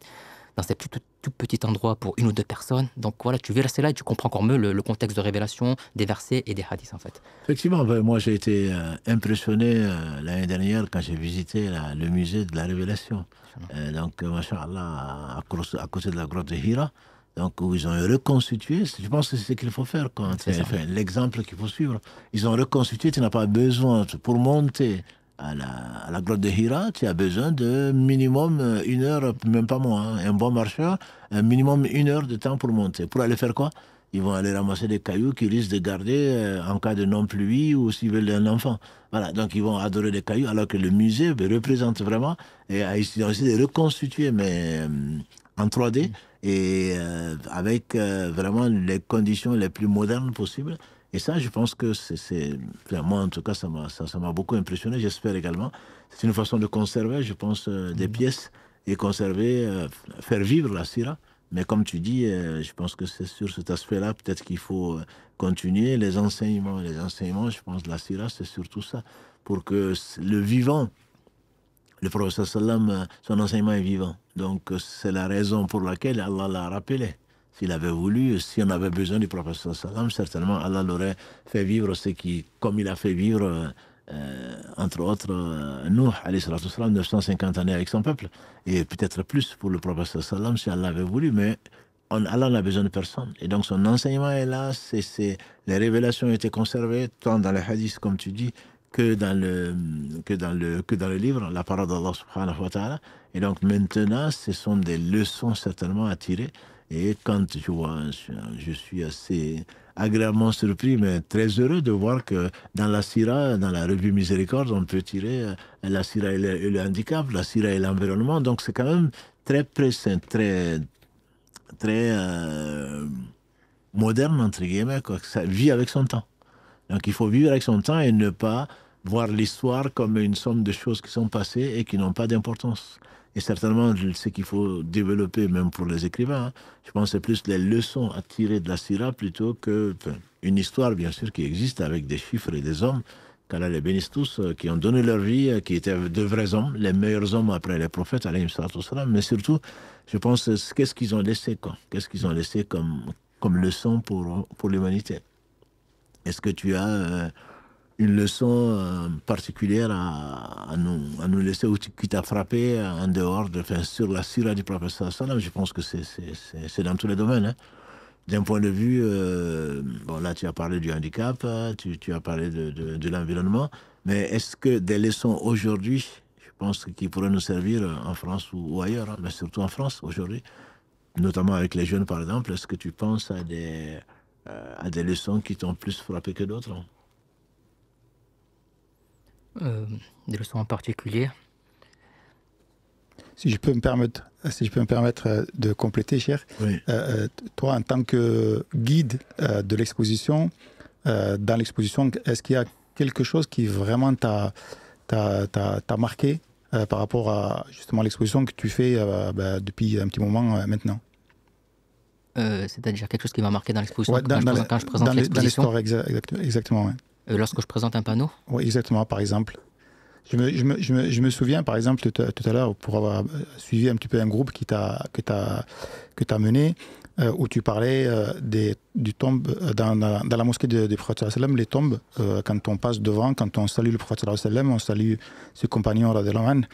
dans ce tout petit endroit pour 1 ou 2 personnes. Donc voilà, tu vis la sira et tu comprends encore mieux le contexte de révélation des versets et des hadiths, en fait. Effectivement, moi j'ai été impressionné l'année dernière quand j'ai visité le musée de la Révélation. Donc, Masha'Allah, à côté de la grotte de Hira, donc, où ils ont reconstitué, je pense que c'est ce qu'il faut faire, enfin, l'exemple qu'il faut suivre. Ils ont reconstitué, tu n'as pas besoin, pour monter à la grotte de Hira, tu as besoin de minimum 1 heure, même pas moins, un bon marcheur, un minimum 1 heure de temps pour monter. Pour aller faire quoi? Ils vont aller ramasser des cailloux qu'ils risquent de garder en cas de non-pluie ou s'ils veulent un enfant. Voilà, donc ils vont adorer des cailloux, alors que le musée représente vraiment, et ils ont essayé de reconstituer, mais en 3D, et avec vraiment les conditions les plus modernes possibles. Et ça, je pense que moi, en tout cas, ça m'a beaucoup impressionné. J'espère également. C'est une façon de conserver, je pense, des pièces et conserver, faire vivre la sira. Mais comme tu dis, je pense que c'est sur cet aspect-là, peut-être qu'il faut continuer les enseignements. Les enseignements, je pense, de la sira, c'est surtout ça. Pour que le vivant, le prophète sallam, son enseignement est vivant. Donc, c'est la raison pour laquelle Allah l'a rappelé. S'il avait voulu, si on avait besoin du prophète sallam, certainement Allah l'aurait fait vivre comme il a fait vivre, entre autres, Nuh, 950 années avec son peuple, et peut-être plus pour le prophète sallam si Allah avait voulu, mais Allah n'a besoin de personne. Et donc son enseignement est là, les révélations ont été conservées, tant dans les hadiths, comme tu dis, que dans le livre, la parole d'Allah subhanahu wa ta'ala. Et donc maintenant, ce sont des leçons certainement à tirer. Et quand tu vois, je suis assez agréablement surpris, mais très heureux de voir que dans la sira, dans la revue Miséricorde, on peut tirer la sira et le handicap, la sira et l'environnement. Donc c'est quand même très précis, très moderne, entre guillemets, quoi. Ça vit avec son temps. Donc il faut vivre avec son temps et ne pas voir l'histoire comme une somme de choses qui sont passées et qui n'ont pas d'importance. Et certainement, ce qu'il faut développer, même pour les écrivains, je pense que c'est plus les leçons à tirer de la sira plutôt que une histoire, bien sûr, qui existe avec des chiffres et des hommes, qu'Allah les bénisse tous, qui ont donné leur vie, qui étaient de vrais hommes, les meilleurs hommes après les prophètes, alayhim salatu wassalam, mais surtout, je pense, qu'est-ce qu'ils ont laissé, quoi? Qu'est-ce qu'ils ont laissé comme leçon pour l'humanité? Est-ce que tu as une leçon particulière à nous laisser, ou qui t'a frappé en dehors, sur la sira du prophète sallallahu alayhi wa sallam? Je pense que c'est dans tous les domaines, hein. D'un point de vue, bon là tu as parlé du handicap, tu as parlé de l'environnement, mais est-ce que des leçons aujourd'hui, je pense, qui pourraient nous servir en France ou ailleurs, hein, mais surtout en France aujourd'hui, notamment avec les jeunes par exemple, est-ce que tu penses à des leçons qui t'ont plus frappé que d'autres? Des leçons en particulier. Si je peux me permettre de compléter, cher, Oui. Toi, en tant que guide de l'exposition, dans l'exposition, est-ce qu'il y a quelque chose qui vraiment t'a marqué par rapport à justement l'exposition que tu fais depuis un petit moment maintenant? C'est-à-dire quelque chose qui m'a marqué dans l'exposition, Ouais, quand je présente l'exposition. dans l'histoire, exactement. Ouais. Lorsque je présente un panneau. Oui, exactement, par exemple. Je me souviens, par exemple, tout à l'heure, pour avoir suivi un petit peu un groupe que t'as mené, où tu parlais du tombe dans la mosquée du prophète sallallahu alayhi wa sallam, les tombes, quand on passe devant, quand on salue le prophète sallallahu alayhi wa sallam, on salue ses compagnons radiallahu anhu.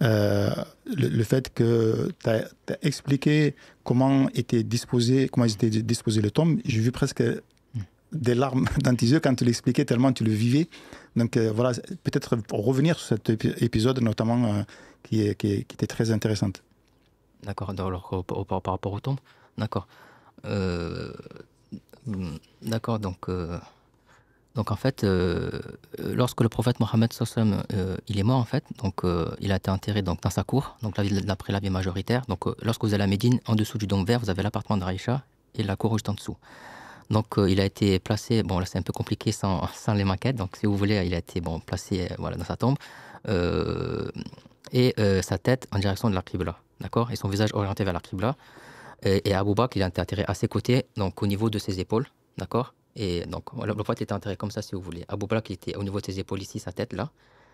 Le fait que tu as expliqué comment ils étaient disposés les tombes, j'ai vu presque des larmes dans tes yeux quand tu l'expliquais, tellement tu le vivais. Donc voilà, peut-être pour revenir sur cet épisode notamment qui était très intéressante. D'accord, par rapport aux tombes. D'accord. D'accord, donc en fait, lorsque le prophète Mohammed il est mort en fait, donc il a été enterré donc, dans sa cour, donc d'après l'avis majoritaire. Donc lorsque vous allez à Médine, en dessous du dôme vert, vous avez l'appartement d'Aïcha et la cour juste en dessous. Donc il a été placé, bon là c'est un peu compliqué sans les maquettes, donc si vous voulez, il a été placé voilà, dans sa tombe, et sa tête en direction de la Qibla, d'accord, et son visage orienté vers la Qibla, et Abou Bakr il a été enterré à ses côtés, donc au niveau de ses épaules, d'accord, et donc le prophète était enterré comme ça si vous voulez, Abou Bakr il était au niveau de ses épaules ici, sa tête là,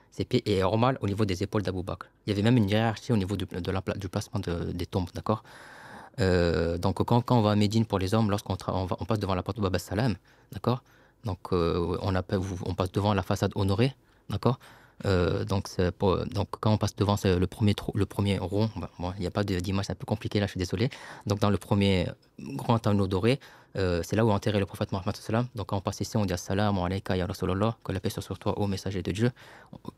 ses pieds, et Omar au niveau des épaules d'Abou Bakr. Il y avait même une hiérarchie au niveau du placement des tombes, d'accord. Donc quand on va à Médine pour les hommes, lorsqu'on on passe devant la porte de Bab Salam, d'accord, donc on passe devant la façade honorée, d'accord, donc quand on passe devant le premier rond, il n'y a pas d'image, c'est un peu compliqué là, je suis désolé, donc dans le premier grand anneau doré, c'est là où est enterré le prophète Mohammed sallam. Donc quand on passe ici, on dit assalamu alayka ya Rasulallah, que la paix soit sur toi, ô messager de Dieu.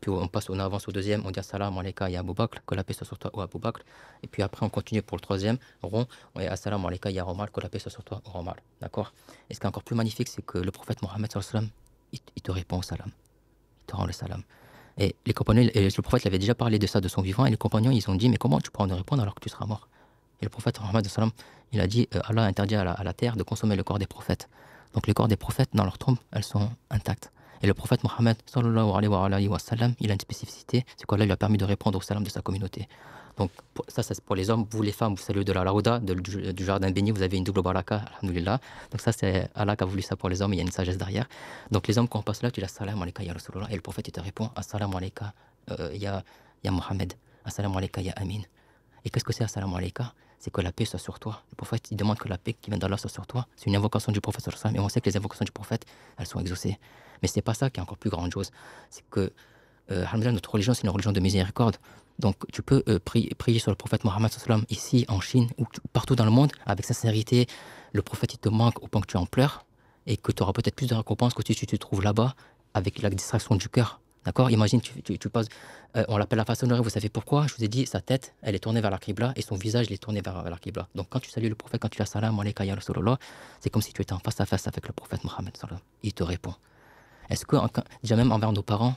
Puis on avance au deuxième, on dit assalamu alayka ya Abu Bakr, que la paix soit sur toi, ô Abu Bakr. Et puis après on continue pour le troisième rond, on dit assalamu alayka ya Omar, que la paix soit sur toi, ô Omar. D'accord. Et ce qui est encore plus magnifique, c'est que le prophète Mohammed sallam, il te répond au salam, il te rend le salam. Et les compagnons, et le prophète avait déjà parlé de ça de son vivant, et les compagnons ils ont dit mais comment tu pourras nous répondre alors que tu seras mort? Et le prophète Mohammed sallam, il a dit Allah a interdit à la terre de consommer le corps des prophètes. Donc les corps des prophètes dans leur tombe, elles sont intactes. Et le prophète Mohammed sallallahu alayhi wa sallam, il a une spécificité, c'est qu'Allah lui a permis de répondre au salam de sa communauté. Donc ça c'est pour les hommes, vous les femmes, vous saluez de la Raouda, du jardin béni, vous avez une double baraka, alhamdoulilah. Donc ça c'est Allah qui a voulu ça pour les hommes, il y a une sagesse derrière. Donc les hommes quand on passe là, tu dis assalamu alayka ya Rasulullah, et le prophète il te répond assalamu alayka ya Mohammed, assalamu alayka ya Amin. Et qu'est-ce que c'est assalamu alayka? C'est que la paix soit sur toi. Le prophète il demande que la paix qui vient d'Allah soit sur toi. C'est une invocation du prophète sallallahu alayhi wa sallam, et on sait que les invocations du prophète elles sont exaucées. Mais c'est pas ça qui est encore plus grande chose. C'est que alhamdoulilah, notre religion c'est une religion de miséricorde. Donc tu peux prier sur le prophète Mohammed sallallahu alayhi wa sallam ici en Chine ou partout dans le monde avec sincérité. Le prophète il te manque au point que tu en pleures et que tu auras peut-être plus de récompenses que si tu te trouves là-bas avec la distraction du cœur. D'accord? Imagine, tu passes, on l'appelle la face honorée, vous savez pourquoi? Je vous ai dit, sa tête, elle est tournée vers la Qibla et son visage, il est tourné vers la Qibla. Donc quand tu salues le prophète, quand tu dis salam alayka ya Rasulullah, c'est comme si tu étais en face à face avec le prophète Mohammed sallallahu alayhi wa sallam. Il te répond. Est-ce que, déjà même envers nos parents,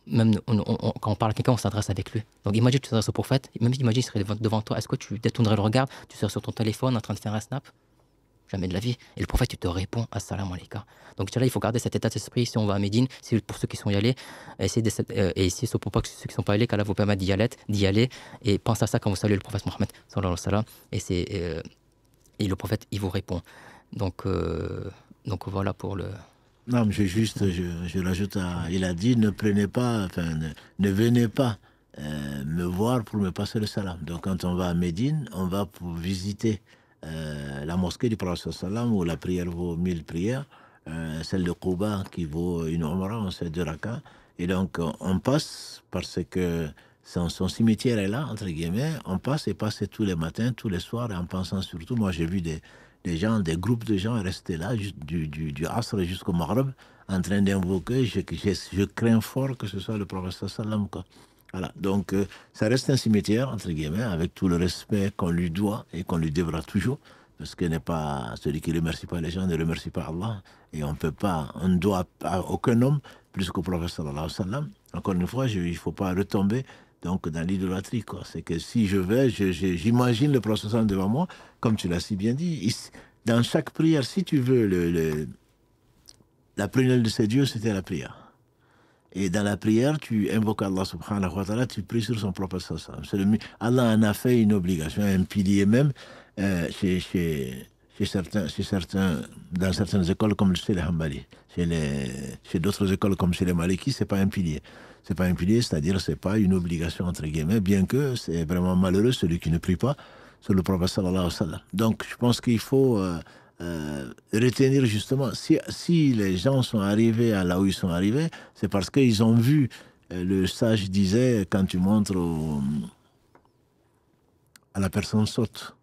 même quand on parle à quelqu'un, on s'adresse avec lui. Donc imagine que tu t'adresses au prophète, même imagine qu'il serait devant toi, est-ce que tu détournerais le regard, tu serais sur ton téléphone en train de faire un snap? Jamais de la vie. Et le prophète, il te répond assalamu alayka. Donc là, il faut garder cet état d'esprit si on va à Médine, pour ceux qui sont y allés, et si c'est pour pas que ceux qui ne sont pas allés, qu'Allah vous permette d'y aller, et pense à ça quand vous saluez le prophète Mohammed sallallahu alayhi wa sallam, et le prophète, il vous répond. Donc voilà pour le... Non, mais je rajoute il a dit, ne prenez pas, enfin, ne venez pas me voir pour me passer le salam. Donc, quand on va à Médine, on va pour visiter la mosquée du prophète sallam, où la prière vaut 1000 prières, celle de Quba qui vaut une umrah, on sait 2 rakas. Et donc, on passe parce que son cimetière est là, entre guillemets. On passe et passe tous les matins, tous les soirs, et en pensant surtout, moi j'ai vu des gens, des groupes de gens rester là du Asr jusqu'au Maghreb en train d'invoquer. Je crains fort que ce soit le prophète sallam, quoi. Voilà, donc ça reste un cimetière, entre guillemets, avec tout le respect qu'on lui doit et qu'on lui devra toujours, parce que n'est pas celui qui ne remercie pas les gens ne remercie pas Allah, et on ne doit à aucun homme plus qu'au prophète sallallahu alayhi wa sallam. Encore une fois, il ne faut pas retomber donc dans l'idolâtrie, quoi. C'est que si je vais, j'imagine le prophète sallam devant moi, comme tu l'as si bien dit, dans chaque prière, si tu veux, la prunelle de ces dieux, c'était la prière. Et dans la prière, tu invoques Allah subhanahu wa ta'ala, tu pries sur son propre sallam. Allah en a fait une obligation, un pilier même, chez certains, dans certaines écoles comme chez les Hanbali. Chez d'autres écoles comme chez les Malikis, c'est pas un pilier. C'est pas un pilier, c'est-à-dire c'est pas une obligation entre guillemets, bien que c'est vraiment malheureux celui qui ne prie pas sur le prophète sallallahu alayhi wa sallam. Donc je pense qu'il faut retenir justement, si les gens sont arrivés à là où ils sont arrivés, c'est parce qu'ils ont vu, le sage disait, quand tu montres à la personne sotte,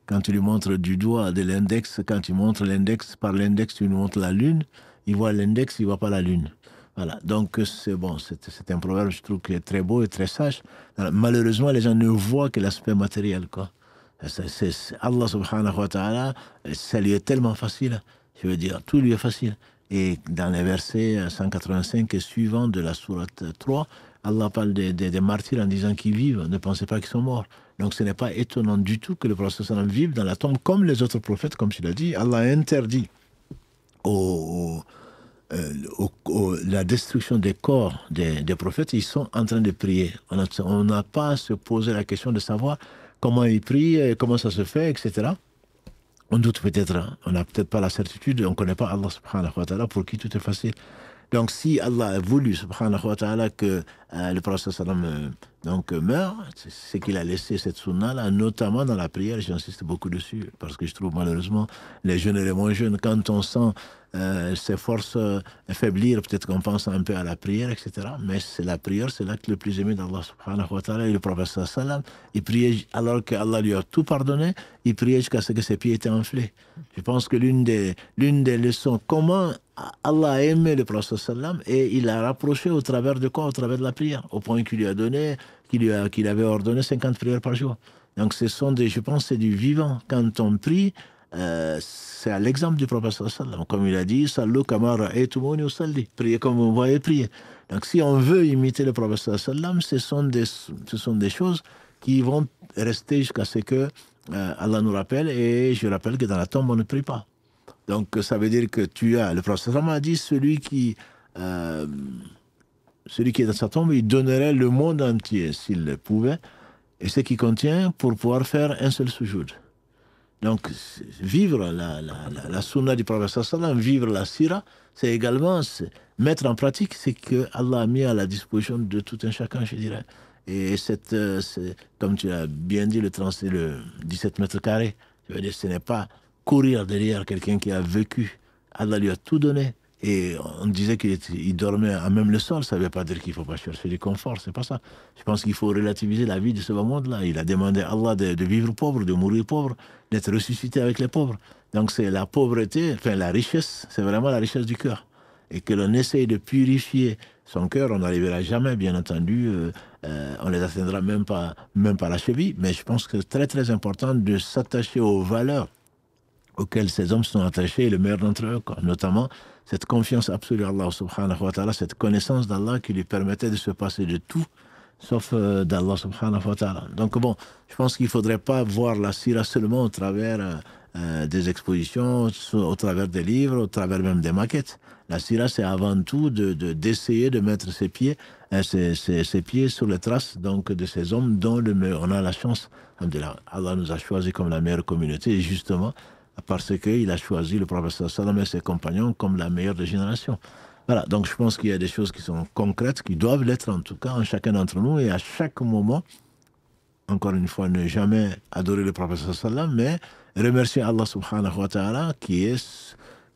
quand tu lui montres du doigt de l'index, quand tu montres l'index, par l'index tu lui montres la lune, il voit l'index, il ne voit pas la lune. Voilà, donc c'est bon, c'est un proverbe, je trouve, qui est très beau et très sage. Alors, malheureusement, les gens ne voient que l'aspect matériel, quoi. Allah subhanahu wa ta'ala, ça lui est tellement facile, je veux dire, tout lui est facile. Et dans les versets 185 et suivants de la sourate 3, Allah parle des martyrs en disant qu'ils vivent, ne pensez pas qu'ils sont morts. Donc ce n'est pas étonnant du tout que le prophète sallam vive dans la tombe comme les autres prophètes, comme tu l'as dit. Allah a interdit la destruction des corps des prophètes, ils sont en train de prier. On n'a pas à se poser la question de savoir comment ils prient, comment ça se fait, etc. On doute peut-être, on n'a peut-être pas la certitude, on ne connaît pas Allah subhanahu wa ta'ala pour qui tout est facile. Donc si Allah a voulu subhanahu wa ta'ala que le prophète sallam meure, c'est qu'il a laissé cette sunna-là, notamment dans la prière, j'insiste beaucoup dessus, parce que je trouve malheureusement les jeunes et les moins jeunes, quand on sent ses forces faiblir, peut-être qu'on pense un peu à la prière, etc. Mais c'est la prière, c'est l'acte le plus aimé d'Allah subhanahu wa ta'ala. Et le prophète sallam, il priait, alors qu'Allah lui a tout pardonné, il priait jusqu'à ce que ses pieds étaient enflés. Je pense que l'une des leçons, comment Allah a aimé le prophète sallam, et il l'a rapproché au travers de quoi? Au travers de la prière, au point qu'il lui a donné, qu'il avait ordonné 50 prières par jour. Donc je pense c'est du vivant. Quand on prie, c'est à l'exemple du prophète sallam. Comme il a dit, Sallu kama ra'aytumuni usalli. Priez comme vous voyez prier. Donc si on veut imiter le prophète sallam, ce sont des choses qui vont rester jusqu'à ce que Allah nous rappelle. Et je rappelle que dans la tombe, on ne prie pas. Donc ça veut dire que le prophète sallam a dit, celui qui est dans sa tombe, il donnerait le monde entier s'il le pouvait, et ce qui contient pour pouvoir faire un seul sujoud. Donc, vivre la sunna du prophète sallam, vivre la sira, c'est également mettre en pratique ce que Allah a mis à la disposition de tout un chacun, je dirais. Et comme tu as bien dit, le 17 mètres carrés, je veux dire, ce n'est pas courir derrière quelqu'un qui a vécu. Allah lui a tout donné. Et on disait qu'il dormait à même le sol, ça ne veut pas dire qu'il ne faut pas chercher du confort, c'est pas ça. Je pense qu'il faut relativiser la vie de ce monde-là. Il a demandé à Allah de vivre pauvre, de mourir pauvre, d'être ressuscité avec les pauvres. Donc c'est la pauvreté, enfin la richesse, c'est vraiment la richesse du cœur. Et que l'on essaye de purifier son cœur, on n'arrivera jamais, bien entendu, on les atteindra même pas la cheville, mais je pense que c'est très très important de s'attacher aux valeurs auxquelles ces hommes sont attachés, et le meilleur d'entre eux, quoi. Notamment cette confiance absolue à Allah subhanahu wa ta'ala, cette connaissance d'Allah qui lui permettait de se passer de tout, sauf d'Allah subhanahu wa ta'ala. Donc bon, je pense qu'il ne faudrait pas voir la sira seulement au travers des expositions, au travers des livres, au travers même des maquettes. La sira, c'est avant tout d'essayer de mettre ses pieds sur les traces donc, de ces hommes dont on a la chance, Allah nous a choisi comme la meilleure communauté, et justement, parce qu'il a choisi le prophète sallam et ses compagnons comme la meilleure des générations. Voilà, donc je pense qu'il y a des choses qui sont concrètes, qui doivent l'être en tout cas en chacun d'entre nous, et à chaque moment, encore une fois, ne jamais adorer le prophète sallam, mais remercier Allah subhanahu wa ta'ala qui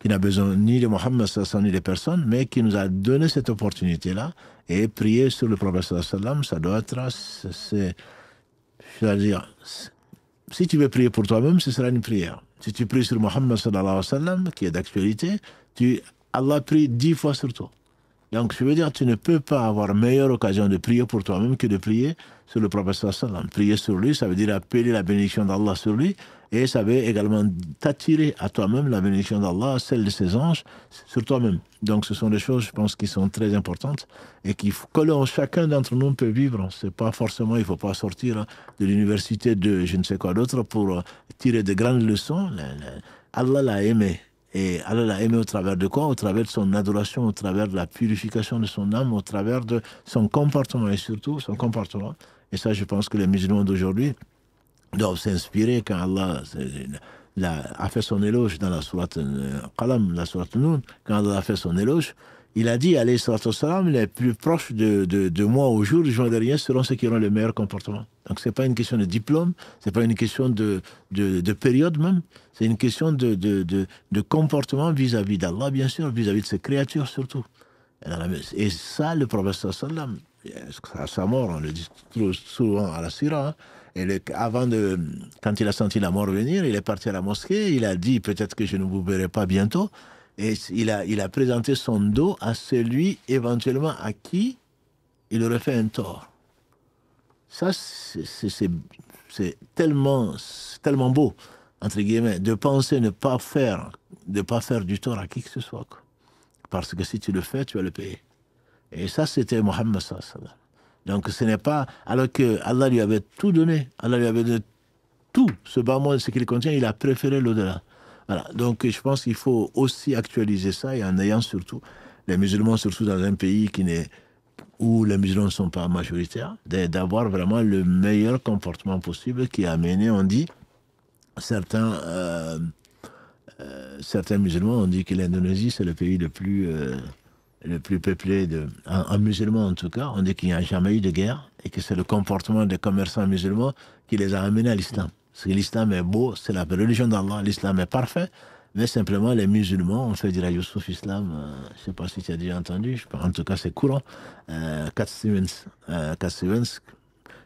n'a besoin ni de Mohammed sallam ni de personne, mais qui nous a donné cette opportunité-là, et prier sur le prophète sallam, ça doit être, c'est-à-dire, si tu veux prier pour toi-même, ce sera une prière. Si tu pries sur Mohammed sallallahu alayhi wa sallam, qui est d'actualité, Allah prie 10 fois sur toi. Donc, je veux dire, tu ne peux pas avoir meilleure occasion de prier pour toi-même que de prier sur le prophète sallallahu alayhi wa sallam. Prier sur lui, ça veut dire appeler la bénédiction d'Allah sur lui, et ça veut également t'attirer à toi-même la bénédiction d'Allah, celle de ses anges, sur toi-même. Donc, ce sont des choses, je pense, qui sont très importantes et que chacun d'entre nous peut vivre. C'est pas forcément, il ne faut pas sortir de l'université de je ne sais quoi d'autre pour tirer de grandes leçons. Allah l'a aimé. Et Allah l'a aimé au travers de quoi? Au travers de son adoration, au travers de la purification de son âme, au travers de son comportement, et surtout son comportement. Et ça, je pense que les musulmans d'aujourd'hui doivent s'inspirer quand Allah a fait son éloge dans la sourate Qalam, la sourate Noun. Quand Allah a fait son éloge, il a dit, alayhi salatu wassalam, les plus proches de moi au jour du jour dernier seront ceux qui auront le meilleur comportement. Donc ce n'est pas une question de diplôme, ce n'est pas une question de période même, c'est une question de comportement vis-à-vis d'Allah, bien sûr, vis-à-vis de ses créatures surtout. Et ça, le prophète sallam, à sa mort, on le dit souvent à la Sira, hein, quand il a senti la mort venir, il est parti à la mosquée, il a dit peut-être que je ne vous verrai pas bientôt, et il a présenté son dos à celui éventuellement à qui il aurait fait un tort. Ça, c'est tellement beau, entre guillemets, de penser ne pas faire du tort à qui que ce soit, quoi. Parce que si tu le fais, tu vas le payer. Et ça, c'était Mohammed sallallahu alayhi wa sallam. Donc ce n'est pas... Alors que Allah lui avait tout donné, Allah lui avait donné tout, ce bas monde, ce qu'il contient, il a préféré l'au-delà. Voilà. Donc je pense qu'il faut aussi actualiser ça, et en ayant surtout les musulmans, surtout dans un pays où les musulmans ne sont pas majoritaires, d'avoir vraiment le meilleur comportement possible qui a amené, on dit, certains musulmans ont dit que l'Indonésie, c'est le pays le plus peuplé, en musulmans en tout cas, on dit qu'il n'y a jamais eu de guerre et que c'est le comportement des commerçants musulmans qui les a amenés à l'islam. Parce que l'islam est beau, c'est la religion d'Allah, l'islam est parfait, mais simplement les musulmans ont fait dire à Youssouf Islam, je ne sais pas si tu as déjà entendu, en tout cas c'est courant, Cat Stevens,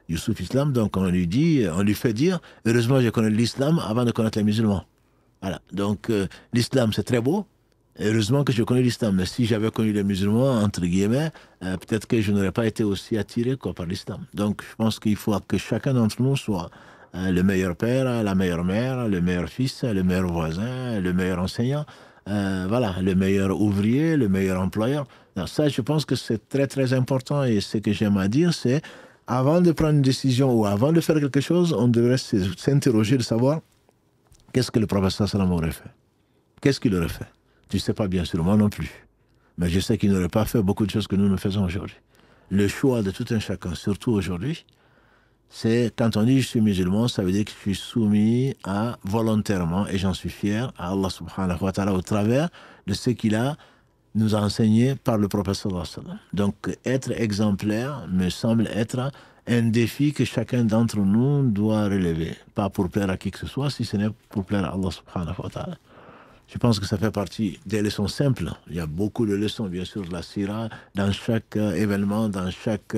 Youssouf Islam, donc on lui fait dire, heureusement j'ai connu l'islam avant de connaître les musulmans. Voilà, donc l'islam c'est très beau, heureusement que je connais l'islam, mais si j'avais connu les musulmans, entre guillemets, peut-être que je n'aurais pas été aussi attiré par l'islam. Donc je pense qu'il faut que chacun d'entre nous soit le meilleur père, la meilleure mère, le meilleur fils, le meilleur voisin, le meilleur enseignant, voilà, le meilleur ouvrier, le meilleur employeur. Alors ça, je pense que c'est très très important, et ce que j'aime à dire, c'est avant de prendre une décision ou avant de faire quelque chose, on devrait s'interroger de savoir qu'est-ce que le prophète sallam aurait fait. Qu'est-ce qu'il aurait fait? Tu ne sais pas, bien sûr, moi non plus. Mais je sais qu'il n'aurait pas fait beaucoup de choses que nous faisons aujourd'hui. Le choix de tout un chacun, surtout aujourd'hui, c'est quand on dit je suis musulman, ça veut dire que je suis soumis volontairement, et j'en suis fier, à Allah subhanahu wa ta'ala au travers de ce qu'il nous a enseigné par le prophète sallallahu alayhi wa sallam. Donc être exemplaire me semble être un défi que chacun d'entre nous doit relever. Pas pour plaire à qui que ce soit, si ce n'est pour plaire à Allah subhanahu wa ta'ala. Je pense que ça fait partie des leçons simples. Il y a beaucoup de leçons, bien sûr, de la Sira, dans chaque événement, dans chaque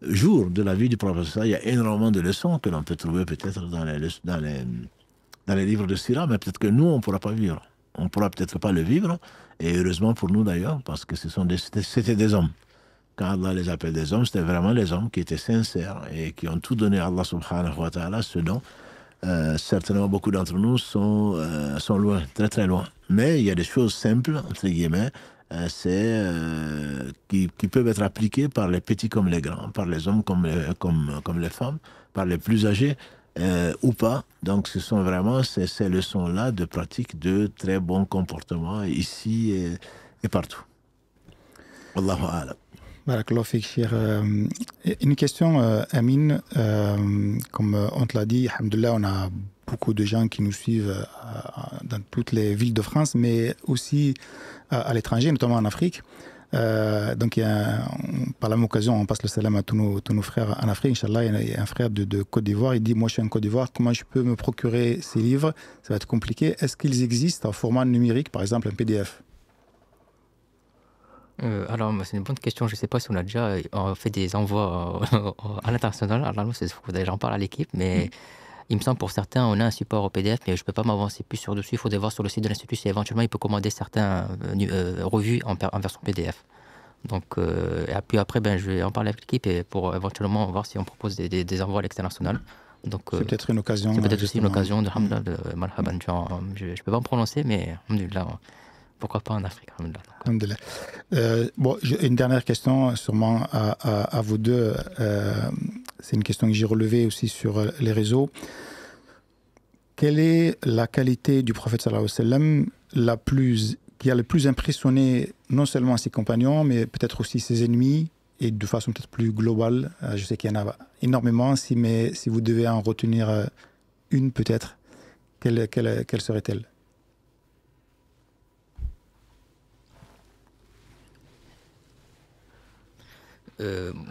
jour de la vie du prophète. Il y a énormément de leçons que l'on peut trouver peut-être dans les livres de Sira, mais peut-être que nous, on ne pourra pas vivre. On ne pourra peut-être pas le vivre, et heureusement pour nous d'ailleurs, parce que c'était des hommes. Quand Allah les appelle des hommes, c'était vraiment des hommes qui étaient sincères et qui ont tout donné à Allah subhanahu wa ta'ala, ce dont certainement beaucoup d'entre nous sont loin, très très loin. Mais il y a des choses simples, entre guillemets, qui peuvent être appliquées par les petits comme les grands, par les hommes comme les femmes, par les plus âgés ou pas. Donc ce sont vraiment ces leçons-là de pratique de très bon comportement ici et partout. Wallahu a'lam. Barakallahu fik, cher. Une question, Amine. Comme on te l'a dit, alhamdoulilah, on a beaucoup de gens qui nous suivent dans toutes les villes de France, mais aussi à l'étranger, notamment en Afrique. Donc, par la même occasion, on passe le salam à tous nos frères en Afrique. Inch'Allah, il y a un frère de Côte d'Ivoire. Il dit, moi, je suis en Côte d'Ivoire. Comment je peux me procurer ces livres? Ça va être compliqué. Est-ce qu'ils existent en format numérique, par exemple un PDF? Alors, c'est une bonne question. Je ne sais pas si on a déjà fait des envois à l'international. Alors, j'en parle à l'équipe, mais il me semble pour certains, on a un support au PDF, mais je ne peux pas m'avancer plus sur dessus. Il faudrait voir sur le site de l'Institut si éventuellement il peut commander certains revues en version PDF. Donc, et puis après, je vais en parler avec l'équipe et pour éventuellement voir si on propose des envois à l'international. Donc, c'est peut-être une occasion. C'est peut-être aussi une occasion de Marhaban. Je ne peux pas me prononcer, mais alhamdoulilah, pourquoi pas en Afrique, alhamdoulilah. Bon, une dernière question, sûrement à vous deux. C'est une question que j'ai relevée aussi sur les réseaux. Quelle est la qualité du prophète sallallahu alayhi wa sallam qui a le plus impressionné non seulement ses compagnons, mais peut-être aussi ses ennemis, et de façon peut-être plus globale? Je sais qu'il y en a énormément, mais si vous devez en retenir une peut-être, quelle serait-elle?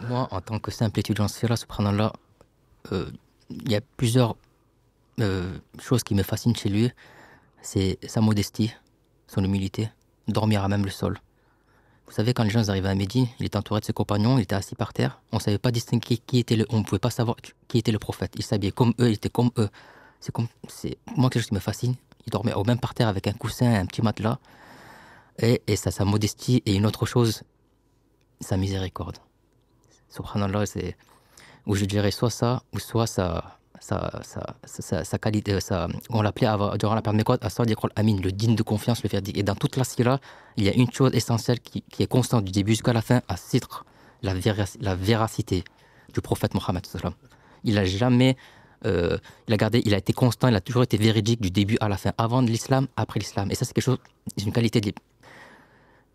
Moi, en tant que simple étudiant Sira, subhanallah, il y a plusieurs choses qui me fascinent chez lui. C'est sa modestie, son humilité, dormir à même le sol. Vous savez, quand les gens arrivaient à Médine, il était entouré de ses compagnons, il était assis par terre. On ne savait pas distinguer on ne pouvait pas savoir qui était le prophète. Il s'habillait comme eux, il était comme eux. C'est moi quelque chose qui me fascine. Il dormait au même par terre avec un coussin, un petit matelas. Et sa modestie, et une autre chose, sa miséricorde. Subhanallah, c'est où je dirais soit ça, ou soit sa qualité, on l'appelait durant la période Mécote, As-Sadiq al-Amin, le digne de confiance, le verdict. Et dans toute la sira, il y a une chose essentielle qui est constante du début jusqu'à la fin, As-Sidq, la véracité du prophète Mohammed. Il a jamais, il a été constant, il a toujours été véridique du début à la fin, avant l'islam, après l'islam. Et ça, c'est quelque chose, c'est une qualité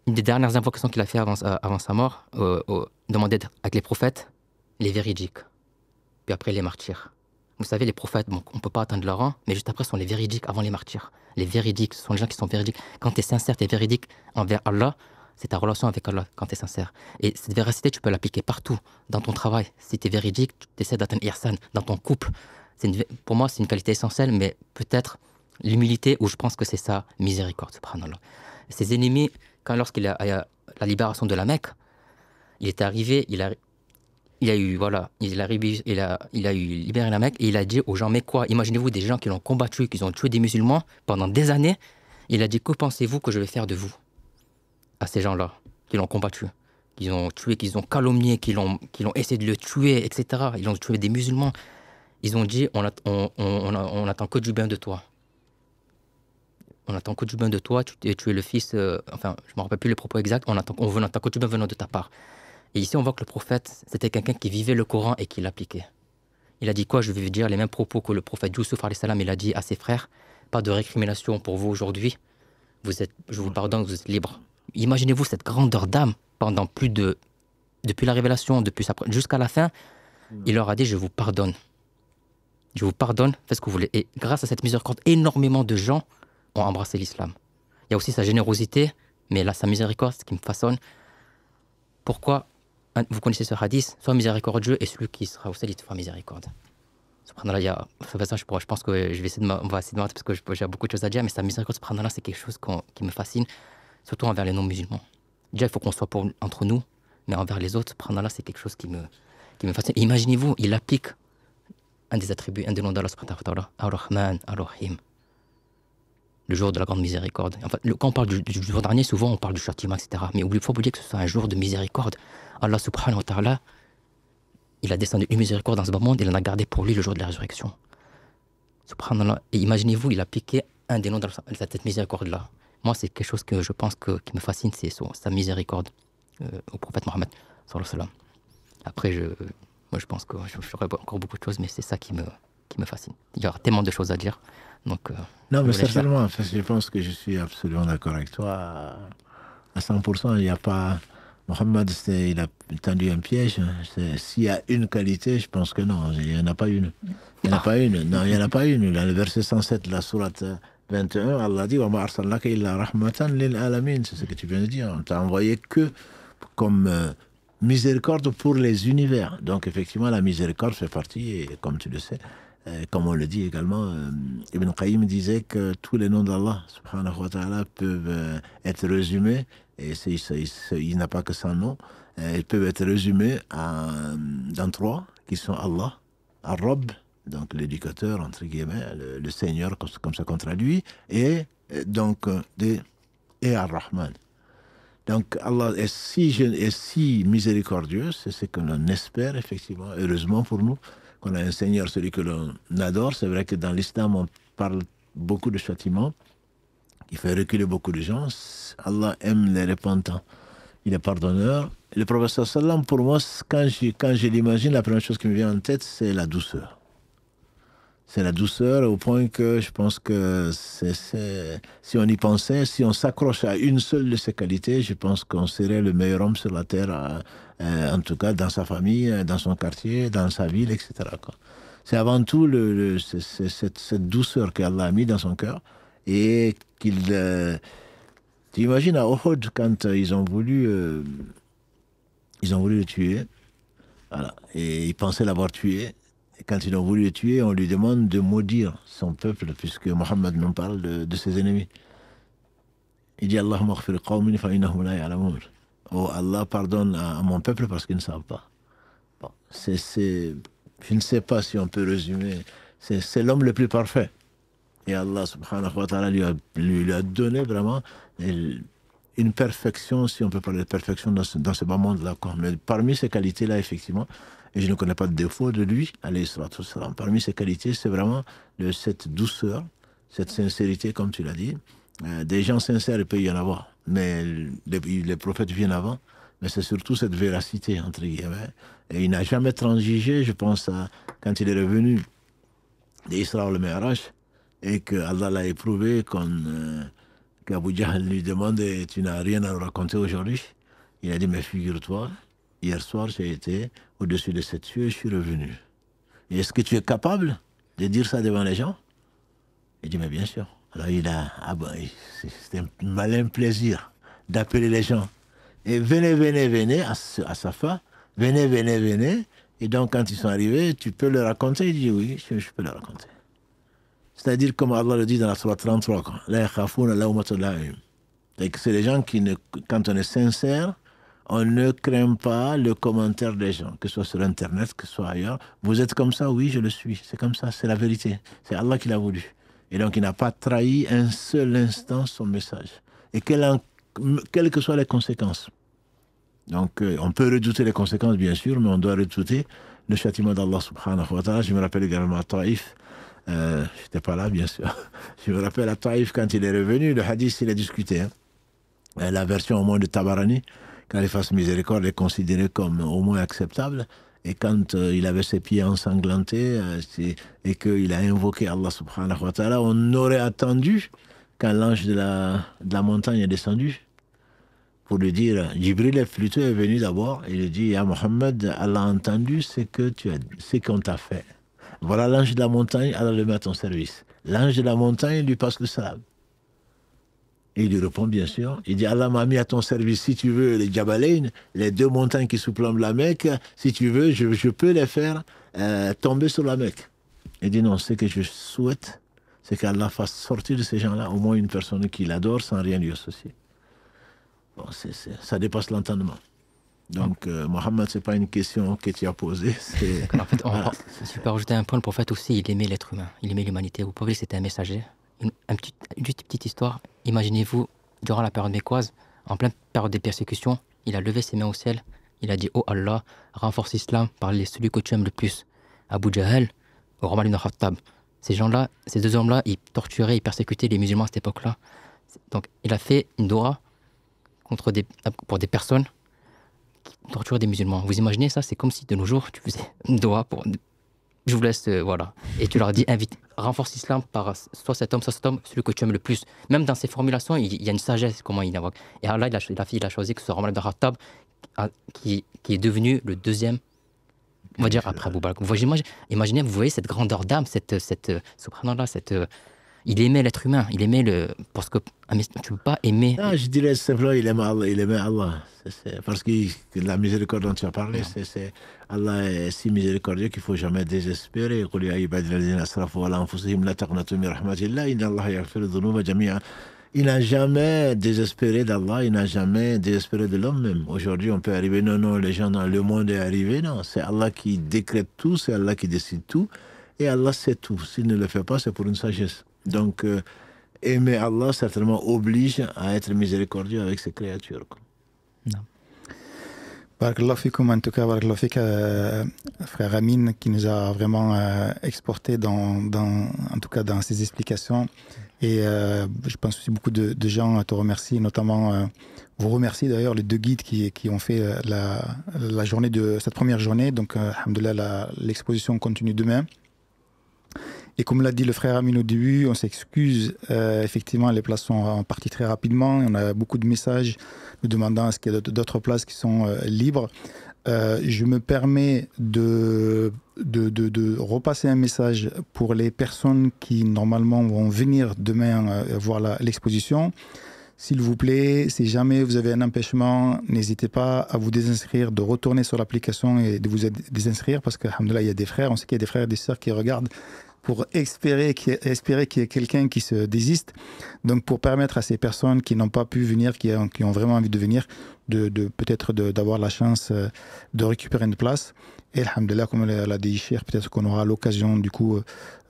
une des dernières invocations qu'il a fait avant sa mort, demander avec les prophètes, les véridiques, puis après les martyrs. Vous savez, les prophètes, bon, on ne peut pas atteindre leur rang, mais juste après, ce sont les véridiques avant les martyrs. Les véridiques, ce sont les gens qui sont véridiques. Quand tu es sincère, tu es véridique envers Allah, c'est ta relation avec Allah quand tu es sincère. Et cette véracité, tu peux l'appliquer partout, dans ton travail. Si tu es véridique, tu essaies d'atteindre ihsan, dans ton couple. Pour moi, c'est une qualité essentielle, mais peut-être l'humilité, où je pense que c'est sa miséricorde, subhanallah. Ses ennemis, lorsqu'il a la libération de la Mecque, il est arrivé, il a libéré la Mecque et il a dit aux gens, mais quoi, imaginez-vous des gens qui l'ont combattu, qui ont tué des musulmans pendant des années. Il a dit, que pensez-vous que je vais faire de vous? À ces gens-là, qui l'ont combattu, qui ont tué, qui ont calomnié, qui l'ont essayé de le tuer, etc. Ils ont tué des musulmans. Ils ont dit, on attend que du bien de toi. On attend que du bien de toi, tu es le fils, je ne me rappelle plus les propos exacts, on attend que du bien venant de ta part. Et ici, on voit que le prophète, c'était quelqu'un qui vivait le Coran et qui l'appliquait. Il a dit quoi? Je vais dire les mêmes propos que le prophète Youssouf, il a dit à ses frères, pas de récrimination pour vous aujourd'hui, je vous pardonne, vous êtes libres. Imaginez-vous cette grandeur d'âme pendant depuis la révélation, jusqu'à la fin, il leur a dit, je vous pardonne. Je vous pardonne, faites ce que vous voulez. Et grâce à cette miséricorde, énormément de gens ont embrassé l'islam. Il y a aussi sa générosité, mais là, sa miséricorde, ce qui me façonne. Pourquoi? Vous connaissez ce hadith, sois miséricordieux et celui qui sera au ciel, il te fera miséricorde. Subhanallah, je pense que on va essayer de m'arrêter parce que j'ai beaucoup de choses à dire, mais sa miséricorde, subhanallah, c'est quelque chose qui me fascine, surtout envers les non-musulmans. Déjà, il faut qu'on soit entre nous, mais envers les autres, subhanallah, c'est quelque chose qui me fascine. Imaginez-vous, il applique un des attributs, un des noms d'Allah, subhanahu wa ta'ala, Ar-Rahman, Ar-Rahim. Le jour de la grande miséricorde. En fait, quand on parle du jour dernier, souvent on parle du châtiment, etc. Mais il faut oublier que ce soit un jour de miséricorde. Allah subhanahu wa ta'ala, il a descendu une miséricorde dans ce bas monde, il en a gardé pour lui le jour de la résurrection. Subhanallah. Et imaginez-vous, il a appliqué un des noms de cette miséricorde-là. Moi, c'est quelque chose que je pense qui me fascine, c'est sa miséricorde au prophète Mohammed sallallahu alayhi wa sallam. Après, moi, je pense que j'aurais encore beaucoup de choses, mais c'est ça qui me fascine. Il y aura tellement de choses à dire. Donc, non, mais certainement, en fait, je pense que je suis absolument d'accord avec toi. À 100%, il n'y a pas Mohammed, il a tendu un piège. S'il y a une qualité, je pense que non, il n'y en a pas une. Il n'y en a pas une. Non, il n'y en a pas une. Dans le verset 107 de la sourate 21, Allah dit « Wa ma arsalnaka illa rahmatan lil alamin » C'est ce que tu viens de dire. On t'a envoyé que comme miséricorde pour les univers. Donc effectivement, la miséricorde fait partie, et comme tu le sais, comme on le dit également, Ibn Qayyim disait que tous les noms d'Allah subhanahu wa ta'ala peuvent être résumés, et il n'a pas que 100 noms, ils peuvent être résumés dans 3, qui sont Allah, Ar-Rabb, donc l'éducateur, entre guillemets, le Seigneur, comme ça qu'on traduit, et Ar-Rahman. Donc Allah est si miséricordieux, c'est ce que l'on espère effectivement, heureusement pour nous, qu'on a un Seigneur, celui que l'on adore. C'est vrai que dans l'islam, on parle beaucoup de châtiment, qui fait reculer beaucoup de gens. Allah aime les repentants, il est pardonneur. Et le prophète sallam, pour moi, quand je l'imagine, la première chose qui me vient en tête, c'est la douceur. C'est la douceur au point que je pense que si on y pensait, si on s'accroche à une seule de ces qualités, je pense qu'on serait le meilleur homme sur la terre, en tout cas dans sa famille, dans son quartier, dans sa ville, etc. C'est avant tout cette douceur qu'Allah a mis dans son cœur, et qu'il... tu imagines à Uhud, quand ils ont voulu le tuer, voilà, et ils pensaient l'avoir tué. Et quand ils ont voulu le tuer, on lui demande de maudire son peuple, puisque Mohammed nous parle de ses ennemis. Il dit Allahumma ighfir qawmin fa innahum la ya'lamun. Oh Allah, pardonne à mon peuple parce qu'ils ne savent pas. Bon, je ne sais pas si on peut résumer. C'est l'homme le plus parfait. Et Allah subhanahu wa ta'ala lui a donné vraiment une perfection, si on peut parler de perfection dans ce bas monde-là. Mais parmi ces qualités-là, effectivement, et je ne connais pas de défaut de lui, alayhi salatu wassalam. Parmi ses qualités, c'est vraiment cette douceur, cette sincérité, comme tu l'as dit. Des gens sincères, il peut y en avoir, mais les prophètes viennent avant, mais c'est surtout cette véracité, entre guillemets. Et il n'a jamais transigé, je pense, quand il est revenu d'Isra al-Mi'raj, et que Allah l'a éprouvé, qu'Abu Jahl lui demande « Tu n'as rien à nous raconter aujourd'hui ?» Il a dit « Mais figure-toi, hier soir, j'ai été au-dessus de cette cieux, je suis revenu. Et est-ce que tu es capable de dire ça devant les gens ?» Il dit « Mais bien sûr. » Alors c'était un malin plaisir d'appeler les gens. Et venez, à sa fin, venez. Et donc, quand ils sont arrivés, tu peux leur raconter. Il dit « Oui, je peux leur raconter. » C'est-à-dire, comme Allah le dit dans la Sourate 33, c'est les gens qui, quand on est sincère, on ne craint pas le commentaire des gens, que ce soit sur Internet, que ce soit ailleurs. Vous êtes comme ça? Oui, je le suis. C'est comme ça, c'est la vérité. C'est Allah qui l'a voulu. Et donc, il n'a pas trahi un seul instant son message. Et quelles que soient les conséquences. Donc, on peut redouter les conséquences, bien sûr, mais on doit redouter le châtiment d'Allah subhanahu wa ta'ala. Je me rappelle également à Taïf. Je n'étais pas là, bien sûr. Je me rappelle à Taïf, quand il est revenu, le hadith, il a discuté. La version au moins de Tabarani, quand il fasse miséricorde, est considérée comme au moins acceptable. Et quand il avait ses pieds ensanglantés et qu'il a invoqué Allah subhanahu wa ta'ala, on aurait attendu quand l'ange de la montagne est descendu pour lui dire, Jibril est venu d'abord, et il lui dit, « Ya Mohammed, Allah a entendu ce qu'on t'a fait. Voilà l'ange de la montagne, Allah le met à ton service. » L'ange de la montagne lui passe le salam. Et il lui répond, bien sûr. Il dit, Allah m'a mis à ton service, si tu veux, les Jabalain, les 2 montagnes qui surplombent la Mecque, si tu veux, je peux les faire tomber sur la Mecque. Il dit, non, ce que je souhaite, c'est qu'Allah fasse sortir de ces gens-là au moins une personne qui l'adore sans rien lui associer. Bon, ça dépasse l'entendement. Donc, Mohammed, ce n'est pas une question que tu as posée. En fait, je peux rajouter un point, le prophète aussi, il aimait l'être humain, il aimait l'humanité. Vous pouvez, c'était un messager. Une petite histoire. Imaginez-vous, durant la période mécoise, en pleine période des persécutions, il a levé ses mains au ciel. Il a dit, oh Allah, renforce l'islam par celui que tu aimes le plus. Abu Jahl, Omar ibn Khattab. Ces gens-là, ces 2 hommes-là, ils torturaient, ils persécutaient les musulmans à cette époque-là. Donc, il a fait une doua pour des personnes qui torturaient des musulmans. Vous imaginez ça? C'est comme si de nos jours, tu faisais une doua pour... Je vous laisse, voilà. Et tu leur dis, renforce l'islam par soit cet homme, celui que tu aimes le plus. Même dans ses formulations, il y a une sagesse, comment il invoque. Et Allah, il a choisi que ce soit Omar ibn Khattab qui est devenu le deuxième, on va dire, après Abou Bakr. Imaginez, vous voyez cette grandeur d'âme, subhanallah, il aimait l'être humain, parce que tu ne peux pas aimer. Non, je dirais simplement il aimait Allah. Parce que la miséricorde dont tu as parlé, Allah est si miséricordieux qu'il ne faut jamais désespérer. Il n'a jamais désespéré d'Allah, il n'a jamais désespéré de l'homme même. Aujourd'hui, on peut arriver, non, les gens dans le monde est arrivé, non. C'est Allah qui décrète tout, c'est Allah qui décide tout, et Allah sait tout. S'il ne le fait pas, c'est pour une sagesse. Donc, aimer Allah, certainement, oblige à être miséricordieux avec ses créatures. Non. Barakallahu fikoum, en tout cas, barakallahu fik, frère Amin, qui nous a vraiment exporté en tout cas dans ses explications. Et je pense aussi beaucoup de gens te remercient, notamment vous remercie d'ailleurs les deux guides qui ont fait la journée de cette première journée. Donc, alhamdoulilah, l'exposition continue demain. Et comme l'a dit le frère Amin au début, on s'excuse. Effectivement, les places sont parties très rapidement. On a beaucoup de messages nous demandant est-ce qu'il y a d'autres places qui sont libres. Je me permets de repasser un message pour les personnes qui normalement vont venir demain voir l'exposition. S'il vous plaît, si jamais vous avez un empêchement, n'hésitez pas à vous désinscrire, de retourner sur l'application et de vous désinscrire parce que, alhamdoulilah, il y a des frères, on sait qu'il y a des frères et des sœurs qui regardent pour espérer qu'il y ait quelqu'un qui se désiste. Donc, pour permettre à ces personnes qui n'ont pas pu venir, qui ont vraiment envie de venir, peut-être d'avoir la chance de récupérer une place. Et alhamdoulilah, comme l'a dit Cheikh, peut-être qu'on aura l'occasion du coup,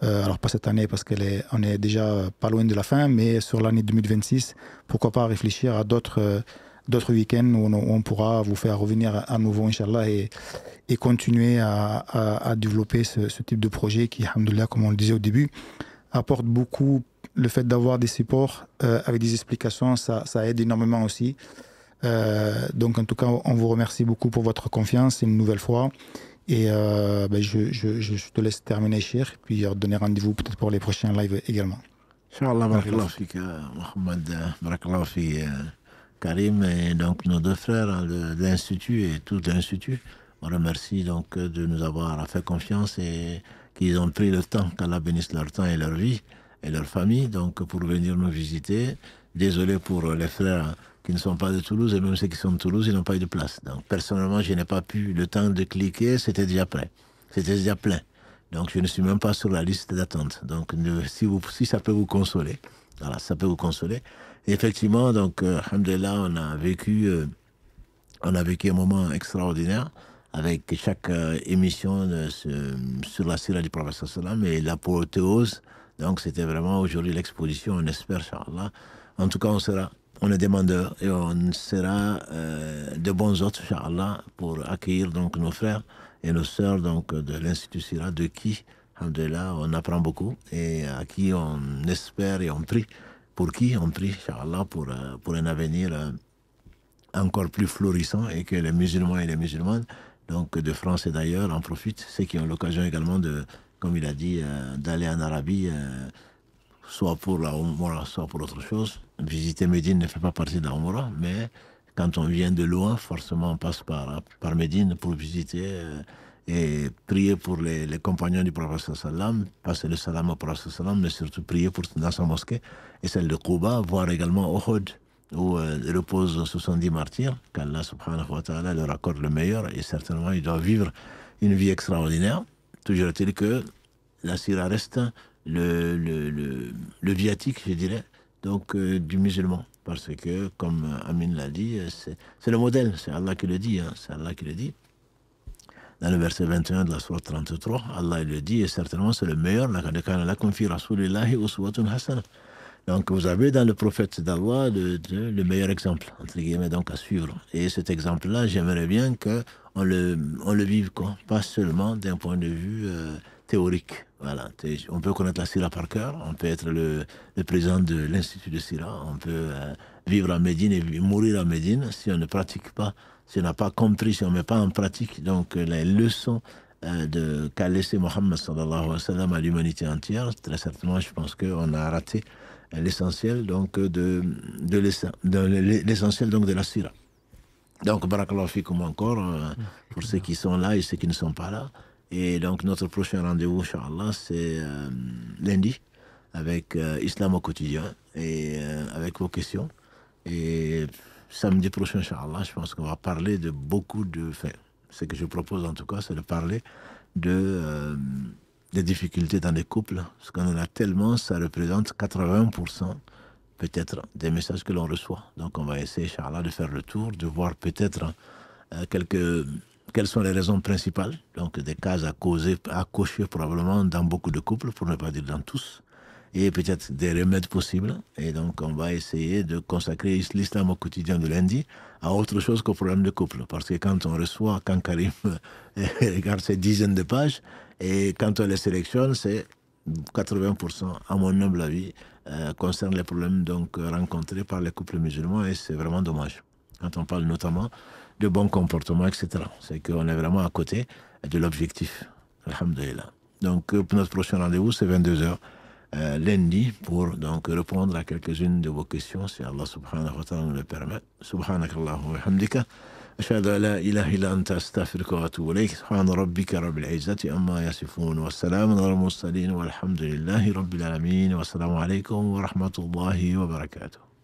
alors pas cette année parce qu'on est déjà pas loin de la fin, mais sur l'année 2026, pourquoi pas réfléchir à d'autres week-ends où on pourra vous faire revenir à nouveau, Inch'Allah, et continuer à développer ce type de projet qui, alhamdoulilah, comme on le disait au début, apporte beaucoup. Le fait d'avoir des supports avec des explications, ça aide énormément aussi. Donc, en tout cas, on vous remercie beaucoup pour votre confiance une nouvelle fois. Et je te laisse terminer, Cheikh, puis donner rendez-vous peut-être pour les prochains lives également. Inch'Allah, barakallahu fik, Mohamed, barakallahu fik, Karim, et donc nos deux frères de l'Institut et tout l'Institut. On remercie donc de nous avoir fait confiance et qu'ils ont pris le temps, qu'Allah bénisse leur temps et leur vie et leur famille, donc pour venir nous visiter. Désolé pour les frères qui ne sont pas de Toulouse, et même ceux qui sont de Toulouse, ils n'ont pas eu de place. Donc personnellement, je n'ai pas pu le temps de cliquer, c'était déjà prêt. C'était déjà plein. Donc je ne suis même pas sur la liste d'attente. Donc si ça peut vous consoler, voilà, ça peut vous consoler. Et effectivement, donc, alhamdoulilah, on a vécu un moment extraordinaire avec chaque émission sur la sira du prophète sallam et l'apothéose. Donc c'était vraiment aujourd'hui l'exposition, on espère, inchallah. En tout cas, on est demandeurs et on sera de bons hôtes, inchallah, pour accueillir donc nos frères et nos sœurs donc, de l'Institut Sira, de qui, alhamdoulilah, on apprend beaucoup et à qui on espère et on prie. Pour qui on prie, inchallah, pour un avenir encore plus florissant et que les musulmans et les musulmanes, donc de France et d'ailleurs, en profitent. Ceux qui ont l'occasion également comme il a dit, d'aller en Arabie, soit pour la Umrah, soit pour autre chose. Visiter Médine ne fait pas partie de la Umrah, mais quand on vient de loin, forcément on passe par Médine pour visiter et prier pour les compagnons du prophète sallam, passer le salam au prophète sallam, mais surtout prier dans sa mosquée et celle de Quba, voir également Uhud, où reposent 70 martyrs, qu'Allah subhanahu wa ta'ala leur accorde le meilleur, et certainement ils doivent vivre une vie extraordinaire. Toujours est-il que la sira reste le viatique, je dirais, donc du musulman, parce que, comme Amin l'a dit, c'est le modèle, c'est Allah qui le dit, c'est Allah qui le dit. Dans le verset 21 de la sourate 33, Allah le dit, et certainement c'est le meilleur. Donc vous avez dans le prophète d'Allah le meilleur exemple, entre guillemets, donc à suivre. Et cet exemple-là, j'aimerais bien qu'on le vive, quoi. Pas seulement d'un point de vue théorique. Voilà. On peut connaître la Sira par cœur, on peut être le président de l'Institut de Sira, on peut vivre à Médine et mourir à Médine si on ne pratique pas, si on n'a pas compris, si on ne met pas en pratique donc les leçons qu'a laissé Mohammed sallallahu alayhi wa sallam à l'humanité entière. Très certainement, je pense qu'on a raté l'essentiel donc l'essentiel donc de la Sira. Donc, barakallahu fikum encore, pour ceux qui sont là et ceux qui ne sont pas là. Et donc, notre prochain rendez-vous, Inch'Allah, c'est lundi, avec Islam au quotidien, et avec vos questions. Et samedi prochain, Inch'Allah, je pense qu'on va parler de beaucoup de... Enfin, ce que je propose en tout cas, c'est de parler des difficultés dans les couples. Parce qu'on en a tellement, ça représente 80% peut-être des messages que l'on reçoit. Donc on va essayer, Inch'Allah, de faire le tour, de voir peut-être quelles sont les raisons principales, donc des cases à cocher probablement dans beaucoup de couples, pour ne pas dire dans tous, et peut-être des remèdes possibles. Et donc on va essayer de consacrer l'islam au quotidien de lundi à autre chose qu'au problème de couple. Parce que quand on reçoit, quand Karim regarde ces dizaines de pages, et quand on les sélectionne, c'est 80%, à mon humble avis, concerne les problèmes donc rencontrés par les couples musulmans, et c'est vraiment dommage. Quand on parle notamment de bon comportement, etc. C'est qu'on est vraiment à côté de l'objectif. Alhamdulillah. Donc, notre prochain rendez-vous, c'est 22h lundi, pour donc répondre à quelques-unes de vos questions, si Allah subhanahu wa ta'ala nous le permet. Subhanakallahumma wa bihamdika. أشهد أن لا إله إلا أنت أستغفرك وأتوب إليك سبحان ربك رب العزة عما يصفون والسلام على المرسلين والحمد لله رب العالمين والسلام عليكم ورحمة الله وبركاته.